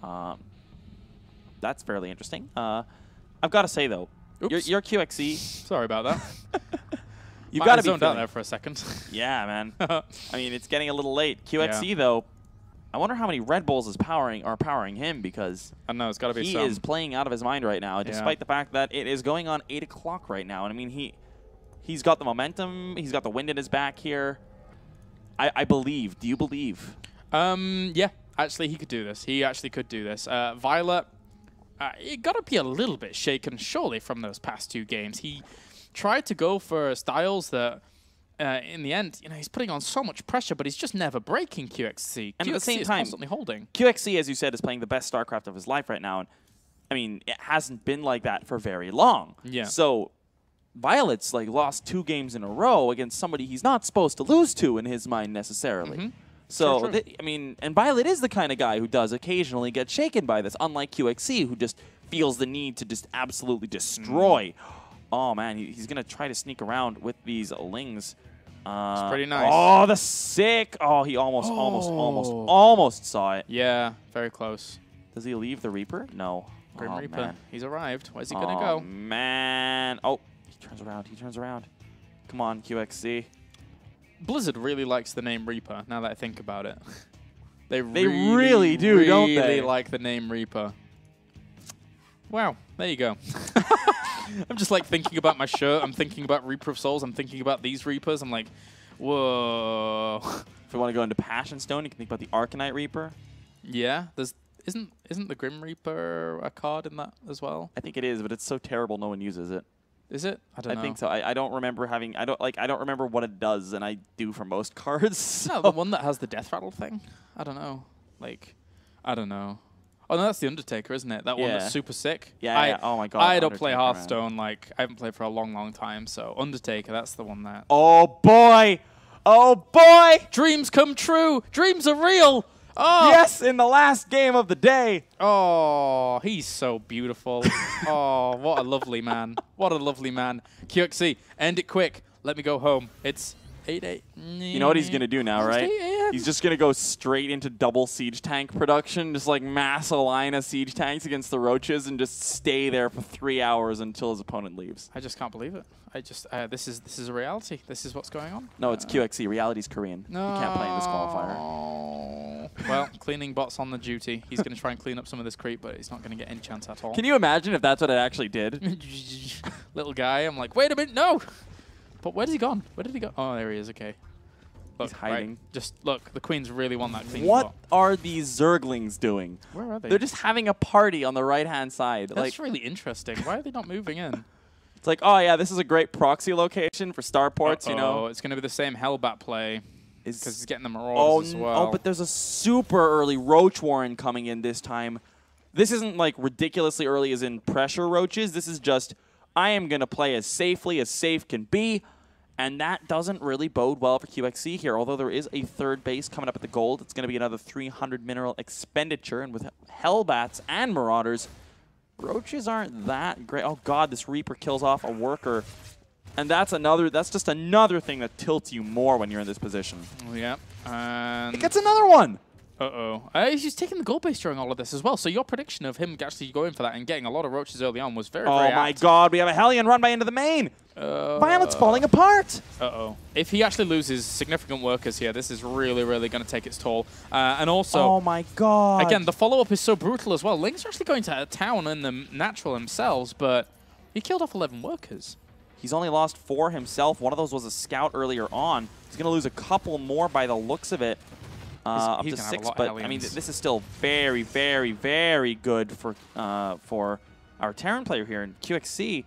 That's fairly interesting. I've got to say, though, your QXC... Sorry about that. You've got to be zoned out there for a second. Yeah, man. I mean, it's getting a little late. QXC, though, I wonder how many Red Bulls are powering him, because I know, it's got to be he is playing out of his mind right now, despite the fact that it is going on 8 o'clock right now. And I mean, he's got the momentum. He's got the wind in his back here. I believe. Do you believe? Yeah, actually, he could do this. He actually could do this. ViOLet, he got to be a little bit shaken, surely, from those past 2 games. He tried to go for styles that, in the end, he's putting on so much pressure, but he's just never breaking QXC. And QXC at the same is time, constantly holding. QXC, as you said, is playing the best StarCraft of his life right now. And I mean, it hasn't been like that for very long. Yeah. So ViOLet's lost 2 games in a row against somebody he's not supposed to lose to in his mind necessarily. So, I mean, and ViOLet is the kind of guy who does occasionally get shaken by this, unlike QXC, who just feels the need to just absolutely destroy. Oh, man, he's going to try to sneak around with these Lings. It's pretty nice. Oh, the sick. Oh, he almost saw it. Yeah, very close. Does he leave the Reaper? No. Grim Reaper. Man. He's arrived. Where's he going to go? Man. Oh, he turns around. He turns around. Come on, QXC. Blizzard really likes the name Reaper, now that I think about it. They really do, don't they? Really like the name Reaper. Wow, there you go. I'm just thinking about my shirt. I'm thinking about Reaper of Souls. I'm thinking about these Reapers. I'm like, Whoa. If we want to go into Passion Stone, you can think about the Arcanite Reaper. Yeah, isn't the Grim Reaper a card in that as well? I think it is, but it's so terrible no one uses it. Is it? I don't know. I think so. I don't remember having. I don't remember what it does, and I do for most cards. So. No, the one that has the Death Rattle thing. I don't know. Like, I don't know. Oh no, that's the Undertaker, isn't it? That one that's super sick. Yeah. Yeah. Oh my god. I don't play Undertaker, Hearthstone. Man. Like, I haven't played for a long, long time. So Undertaker, that's the one that. Oh boy. Oh boy. Dreams come true. Dreams are real. Oh. Yes, in the last game of the day. Oh, he's so beautiful. Oh, what a lovely man. What a lovely man. QXC, end it quick. Let me go home. It's 8-8. You know what he's going to do now, right? He's just going to go straight into double siege tank production, just like mass a line of siege tanks against the roaches and just stay there for 3 hours until his opponent leaves. I just can't believe it. I just this is a reality. This is what's going on. No, it's QXC. Reality's Korean. No. You can't play in this qualifier. Well, cleaning bot's on the duty. He's going to try and clean up some of this creep, but he's not going to get any chance at all. Can you imagine if that's what it actually did? Little guy, I'm like, wait a minute, no! But where's he gone? Where did he go? Oh, there he is, okay. Look, he's hiding. Right, just look, the queens really want that clean What spot. are these Zerglings doing? Where are they? They're just having a party on the right-hand side. That's really interesting. Why are they not moving in? It's like, oh yeah, this is a great proxy location for starports, you know. It's going to be the same Hellbat play because he's getting the Marauders as well. Oh, but there's a super early Roach Warren coming in this time. This isn't like ridiculously early as in pressure roaches. This is just, I am going to play as safely as safe can be. And that doesn't really bode well for QXC here, although there is a third base coming up at the gold. It's going to be another 300 mineral expenditure, and with Hellbats and Marauders, roaches aren't that great. Oh god, this Reaper kills off a worker. And that's just another thing that tilts you more when you're in this position. Oh, yeah. It gets another one! Uh-oh. He's taking the gold base during all of this as well, so your prediction of him actually going for that and getting a lot of roaches early on was very, very apt. Oh my god, we have a Hellion run by into the main! ViOLet's falling apart! Uh-oh. If he actually loses significant workers here, this is really, really going to take its toll. And also... Oh my god! Again, the follow-up is so brutal as well. Lings are actually going to town in the natural themselves, but he killed off 11 workers. He's only lost 4 himself. One of those was a scout earlier on. He's going to lose a couple more by the looks of it. Up to 6, but I mean, this is still very, very, very good for our Terran player here in QXC.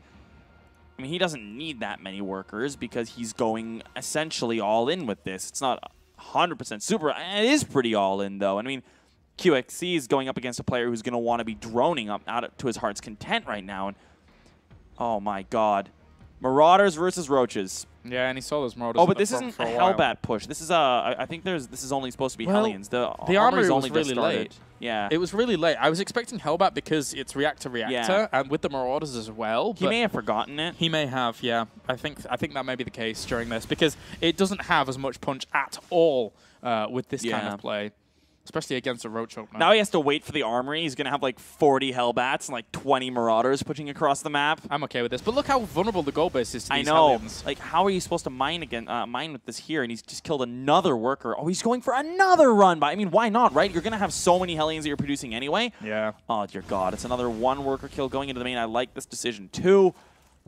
I mean, he doesn't need that many workers because he's going essentially all in with this. It's not 100% super. It is pretty all in, though. I mean, QXC is going up against a player who's going to want to be droning up out to his heart's content right now. And oh my god. Marauders versus Roaches. Yeah, and he saw those Marauders. Oh, but this isn't a Hellbat push. This is I think this is only supposed to be Hellions. The armory only was really late. Yeah. It was really late. I was expecting Hellbat because it's reactor, and with the Marauders as well. He may have forgotten it. He may have, yeah. I think that may be the case during this because it doesn't have as much punch at all with this kind of play. Especially against a Roach opener. Now he has to wait for the armory. He's going to have like 40 Hellbats and like 20 Marauders pushing across the map. I'm okay with this. But look how vulnerable the gold base is to these Hellions. Like, how are you supposed to mine with this here? And he's just killed another worker. Oh, he's going for another run by. I mean, why not, right? You're going to have so many Hellions that you're producing anyway. Yeah. Oh, dear God. It's another 1 worker kill going into the main. I like this decision, too.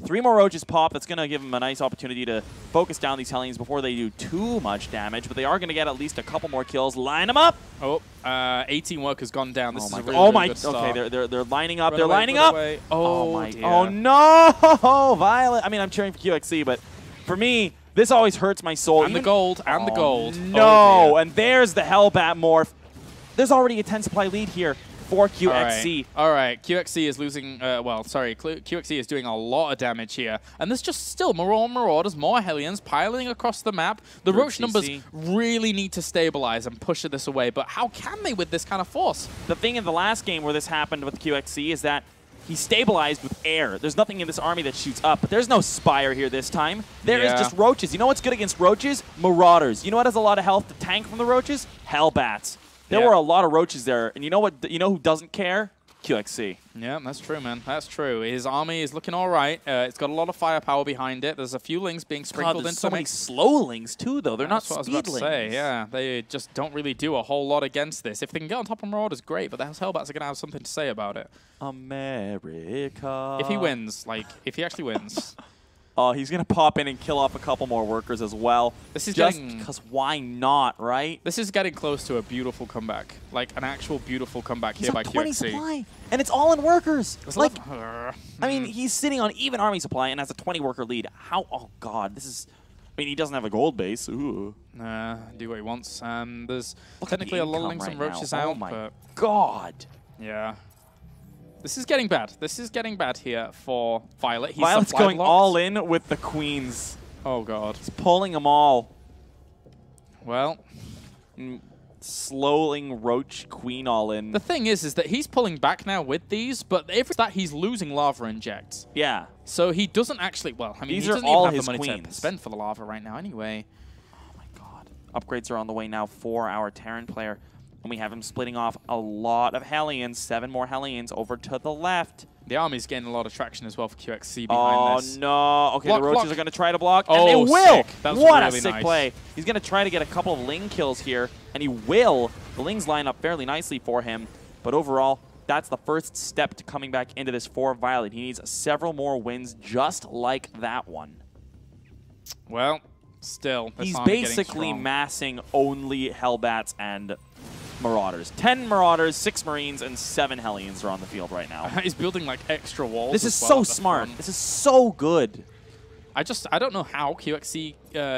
3 more Roaches pop. That's going to give him a nice opportunity to focus down these Hellions before they do too much damage, but they are going to get at least a couple more kills. Line them up! Oh, 18 workers gone down. This is a really, really good start. Okay, they're lining up. Run they're away, lining up! Away. Oh, my dear. Oh, no! ViOLet. I mean, I'm cheering for QXC, but for me, this always hurts my soul. And the gold, and the gold. No! And there's the Hellbat morph. There's already a 10 supply lead here for QXC. All right. QXC is losing, QXC is doing a lot of damage here. And there's just still more Marauders, more Hellions piling across the map. The Roach numbers really need to stabilize and push this away, but how can they with this kind of force? The thing in the last game where this happened with QXC is that he stabilized with air. There's nothing in this army that shoots up, but there's no Spire here this time. There is just Roaches. You know what's good against Roaches? Marauders. You know what has a lot of health to tank from the Roaches? Hellbats. There were a lot of Roaches there, and you know what? You know who doesn't care? QXC. Yeah, that's true, man. That's true. His army is looking all right. It's got a lot of firepower behind it. There's a few Lings being sprinkled into so many slow Lings, too, though. They're not speed Lings. That's what I was about to say, yeah. They just don't really do a whole lot against this. If they can get on top of Marauders, great, but the Hellbats are going to have something to say about it. America. If he wins, like, if he actually wins. Oh, he's going to pop in and kill off a couple more workers as well. This is just because why not, right? This is getting close to a beautiful comeback. Like an actual beautiful comeback here by 20 QXC. supply, and it's all in workers. Like, I mean, he's sitting on even army supply and has a 20 worker lead. How? Oh, God. This is... I mean, he doesn't have a gold base. Ooh. Do what he wants. There's Look technically a lot of links and roaches out. Oh, my but God. Yeah. This is getting bad. This is getting bad here for ViOLet. He's ViOLet's going locked. all in with the queens. Oh, God. He's pulling them all. Well, slowing Roach Queen all in. the thing is that he's pulling back now with these, but if it's that he's losing lava injects. Yeah. So he doesn't actually, well, I mean, These he are doesn't all even have his the money to queens. spend for the lava right now anyway. Oh, my God. Upgrades are on the way now for our Terran player. And we have him splitting off a lot of Hellions, 7 more Hellions over to the left. The army's getting a lot of traction as well for QXC behind this. Oh, no. Okay, Block, the Roaches block. are going to try to block, Oh, and they will. sick. That was What really a sick nice. play. He's going to try to get a couple of Ling kills here, and he will. The Lings line up fairly nicely for him. But overall, that's the first step to coming back into this for ViOLet. He needs several more wins just like that one. Well, still, this He's army getting basically strong. massing only Hellbats and Marauders. 10 Marauders, 6 Marines, and 7 Hellions are on the field right now. He's building like extra walls. This is as well so at the smart. front. This is so good. I don't know how QXC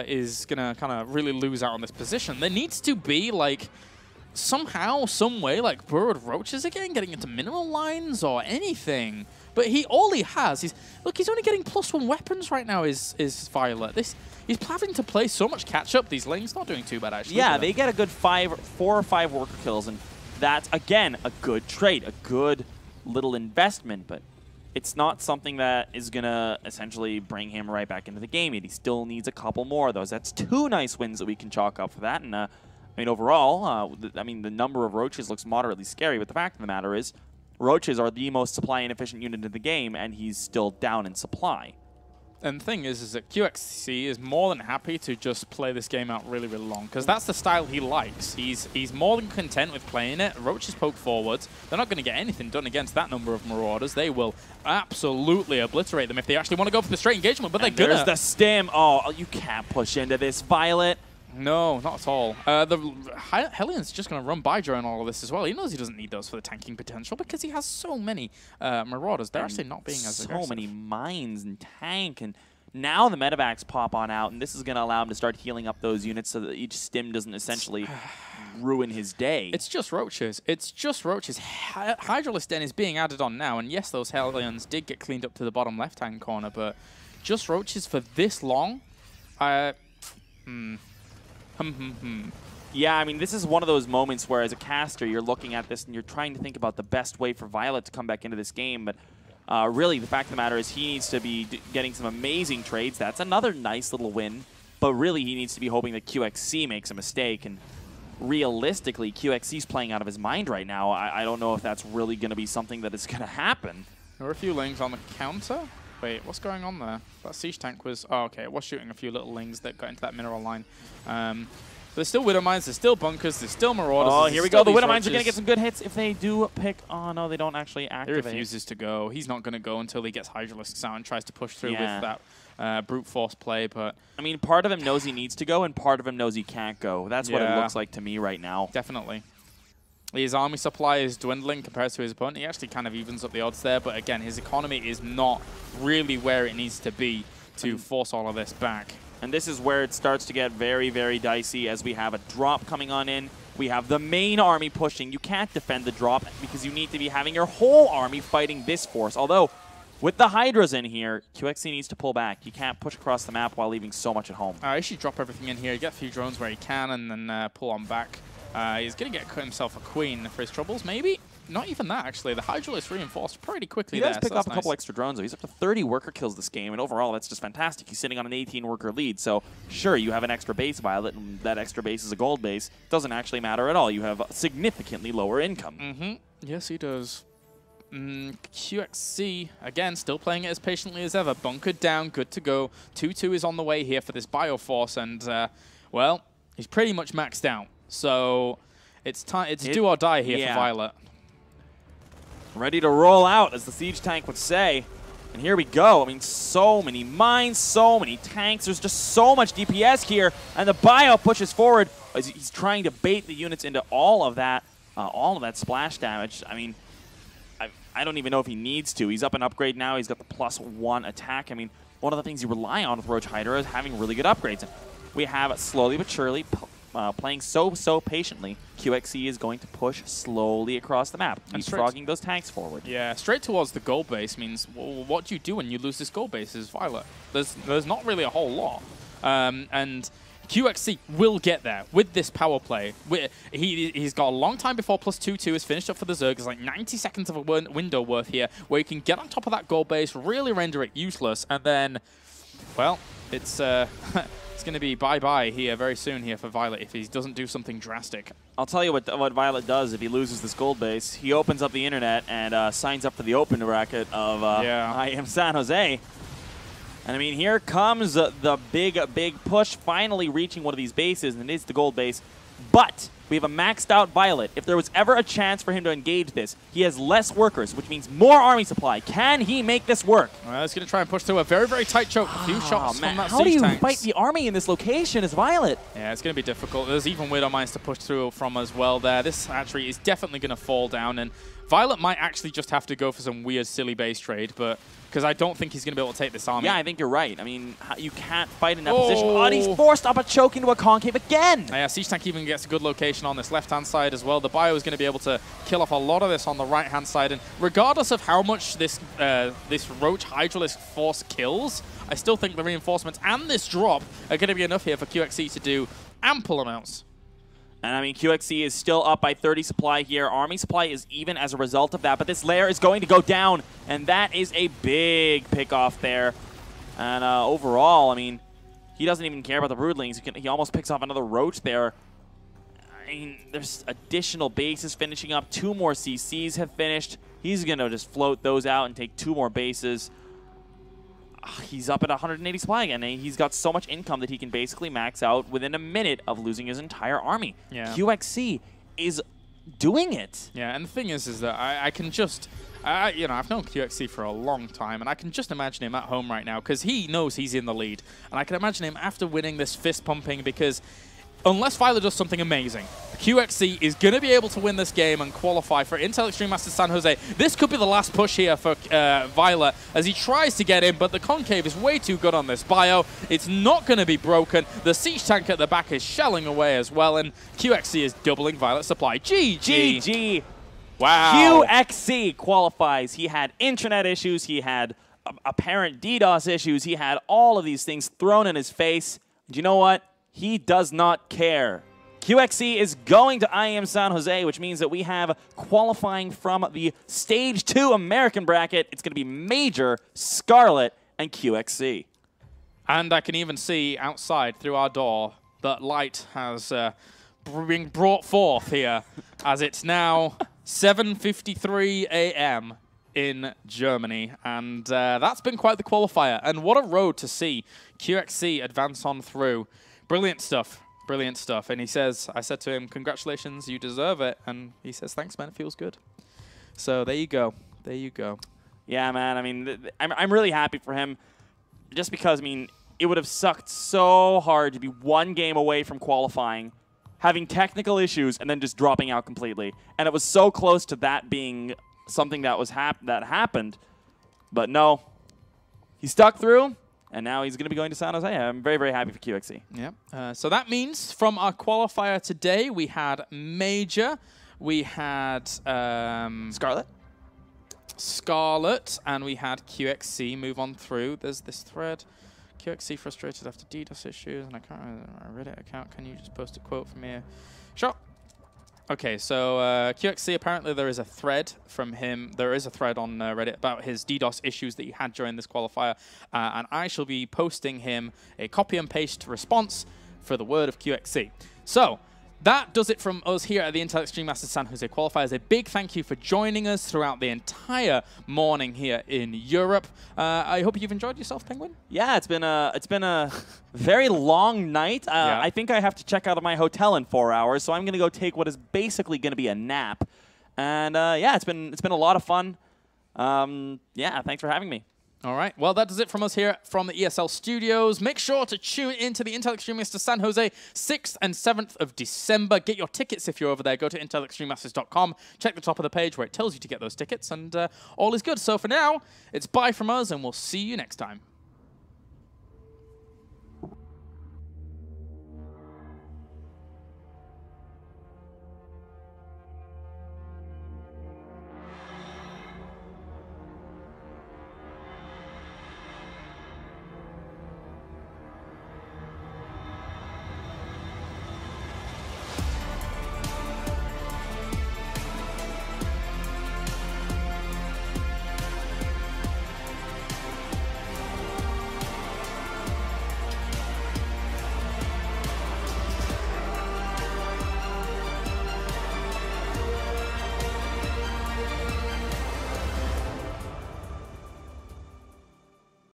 is gonna kind of really lose out on this position. There needs to be like somehow, some way, like burrowed roaches again, getting into mineral lines or anything. But all he has is he's only getting +1 weapons right now. Is ViOLet. He's having to play so much catch up. These Lings not doing too bad actually. Yeah, they get a good 4 or 5 worker kills, and that's again a good trade, a good little investment. But it's not something that is gonna essentially bring him right back into the game. He still needs a couple more of those. That's 2 nice wins that we can chalk up for that. And I mean, overall, I mean, the number of Roaches looks moderately scary, but the fact of the matter is, Roaches are the most supply inefficient unit in the game, and he's still down in supply. And the thing is that QXC is more than happy to just play this game out really, really long, because that's the style he likes. He's more than content with playing it. Roaches poke forwards. They're not going to get anything done against that number of Marauders. They will absolutely obliterate them if they actually want to go for the straight engagement, but they're going to. There's the stim. Oh, you can't push into this, ViOLet. No, not at all. The Hellion's just going to run by during all of this as well. He knows he doesn't need those for the tanking potential because he has so many Marauders. They're actually not being as aggressive. So many mines and tank, and now the medevacs pop on out, and this is going to allow him to start healing up those units so that each stim doesn't essentially ruin his day. It's just Roaches. It's just Roaches. Hydralisk Den is being added on now, and yes, those Hellions did get cleaned up to the bottom left-hand corner, but just Roaches for this long? Yeah, I mean, this is one of those moments where as a caster, you're looking at this and you're trying to think about the best way for ViOLet to come back into this game, but really, the fact of the matter is he needs to be getting some amazing trades. That's another nice little win, but really he needs to be hoping that QXC makes a mistake, and realistically, QXC's playing out of his mind right now. I don't know if that's really going to be something that is going to happen. There were a few Lings on the counter. Wait, what's going on there? That siege tank was... Oh, okay, it was shooting a few little Lings that got into that mineral line. There's still Widow Mines, there's still Bunkers, there's still Marauders. Oh, here we go. The Widow Mines are going to get some good hits if they do pick... Oh, no, they don't actually activate. He refuses to go. He's not going to go until he gets Hydralisks out and tries to push through with that brute force play, but... I mean, part of him knows he needs to go, and part of him knows he can't go. That's what it looks like to me right now. Definitely. His army supply is dwindling compared to his opponent. He actually kind of evens up the odds there, but again, his economy is not really where it needs to be to force all of this back. And this is where it starts to get very, very dicey as we have a drop coming on in. We have the main army pushing. You can't defend the drop because you need to be having your whole army fighting this force. Although, with the Hydras in here, QXC needs to pull back. You can't push across the map while leaving so much at home. He should drop everything in here, get a few drones where he can, and then pull on back. He's going to get himself a queen for his troubles, maybe? Not even that, actually. The Hydralisk reinforced pretty quickly there. He does pick up a couple extra drones, though. He's up to 30 worker kills this game, and overall, that's just fantastic. He's sitting on an 18-worker lead, so sure, you have an extra base, ViOLet, and that extra base is a gold base. Doesn't actually matter at all. You have significantly lower income. Yes, he does. QXC, again, still playing it as patiently as ever. Bunkered down, good to go. 2-2 is on the way here for this Bioforce, and, well, he's pretty much maxed out. So it's time. It's do or die here for ViOLet. Ready to roll out, as the siege tank would say. And here we go. I mean, so many mines, so many tanks. There's just so much DPS here. And the Bio pushes forward as he's trying to bait the units into all of that splash damage. I mean, I don't even know if he needs to. He's up an upgrade now. He's got the +1 attack. I mean, one of the things you rely on with Roach Hydra is having really good upgrades. And we have slowly but surely playing so patiently. QXC is going to push slowly across the map, leapfrogging those tanks forward. Yeah, straight towards the gold base means, well, what do you do when you lose this gold base as ViOLet? There's not really a whole lot. And QXC will get there with this power play. He's got a long time before +2/2 is finished up for the Zerg. There's like 90 seconds of a window worth here where you can get on top of that gold base, really render it useless, and then, well, it's it's going to be bye-bye here very soon here for ViOLet if he doesn't do something drastic. I'll tell you what ViOLet does if he loses this gold base. He opens up the internet and signs up for the open bracket of IEM San Jose. And I mean, here comes the big push, finally reaching one of these bases, and it is the gold base. But we have a maxed out ViOLet. If there was ever a chance for him to engage this, he has less workers, which means more army supply. Can he make this work? Well, he's going to try and push through a very tight choke. A few shots from that How do you tanks. fight the army in this location as ViOLet? Yeah, it's going to be difficult. There's even Widow Mines to push through from as well there. This hatchery is definitely going to fall down, and ViOLet might actually just have to go for some weird, silly base trade, but because I don't think he's going to be able to take this army. Yeah, I think you're right. I mean, you can't fight in that position. Oh, and he's forced up a choke into a concave again. Yeah, Siege Tank even gets a good location on this left-hand side as well. The Bio is going to be able to kill off a lot of this on the right-hand side, and regardless of how much this Roach Hydralisk force kills, I still think the reinforcements and this drop are going to be enough here for QXC to do ample amounts. And I mean, QXC is still up by 30 supply here. Army supply is even as a result of that, but this layer is going to go down, and that is a big pick-off there. And overall, I mean, he doesn't even care about the Broodlings. He almost picks off another Roach there. I mean, there's additional bases finishing up. 2 more CCs have finished. He's going to just float those out and take 2 more bases. He's up at 180 supply again, and he's got so much income that he can basically max out within a minute of losing his entire army. Yeah. QXC is doing it. Yeah, and the thing is that I can just, you know, I've known QXC for a long time, and I can just imagine him at home right now because he knows he's in the lead. And I can imagine him after winning this fist pumping because unless ViOLet does something amazing, QXC is going to be able to win this game and qualify for Intel Extreme Masters San Jose. This could be the last push here for ViOLet as he tries to get in, but the concave is way too good on this Bio. It's not going to be broken. The siege tank at the back is shelling away as well, and QXC is doubling ViOLet supply. GG! Wow. QXC qualifies. He had intranet issues. He had apparent DDoS issues. He had all of these things thrown in his face. And you know what? He does not care. QXC is going to IEM San Jose, which means that we have qualifying from the Stage 2 American bracket. It's going to be Major, Scarlet, and QXC. And I can even see outside through our door that light has been brought forth here as it's now 7:53 a.m. in Germany. And that's been quite the qualifier. And what a road to see QXC advance on through. Brilliant stuff. Brilliant stuff. And he says, I said to him, congratulations, you deserve it. And he says, thanks, man, it feels good. So there you go. There you go. Yeah, man. I mean, I'm really happy for him just because, I mean, it would have sucked so hard to be 1 game away from qualifying, having technical issues, and then just dropping out completely. And it was so close to that being something that was that happened. But no, he stuck through. And now he's going to be going to San Jose. I'm very, very happy for QXC. Yeah. So that means from our qualifier today, we had Major, we had Scarlet, and we had QXC move on through. There's this thread. QXC frustrated after DDoS issues, and I can't remember my Reddit account. Can you just post a quote from here? Sure. Okay, so QXC, apparently there is a thread from him. There is a thread on Reddit about his DDoS issues that he had during this qualifier, and I shall be posting him a copy and paste response for the word of QXC. So that does it from us here at the Intel Extreme Masters San Jose qualifiers. A big thank you for joining us throughout the entire morning here in Europe. I hope you've enjoyed yourself, Penguin. Yeah, it's been a very long night. Yeah. I think I have to check out of my hotel in 4 hours, so I'm going to go take what is basically going to be a nap. And yeah, it's been a lot of fun. Yeah, thanks for having me. All right. Well, that does it from us here from the ESL studios. Make sure to tune into the Intel Extreme Masters San Jose 6th and 7th of December. Get your tickets if you're over there. Go to intelextrememasters.com. Check the top of the page where it tells you to get those tickets, and all is good. So for now, it's bye from us, and we'll see you next time.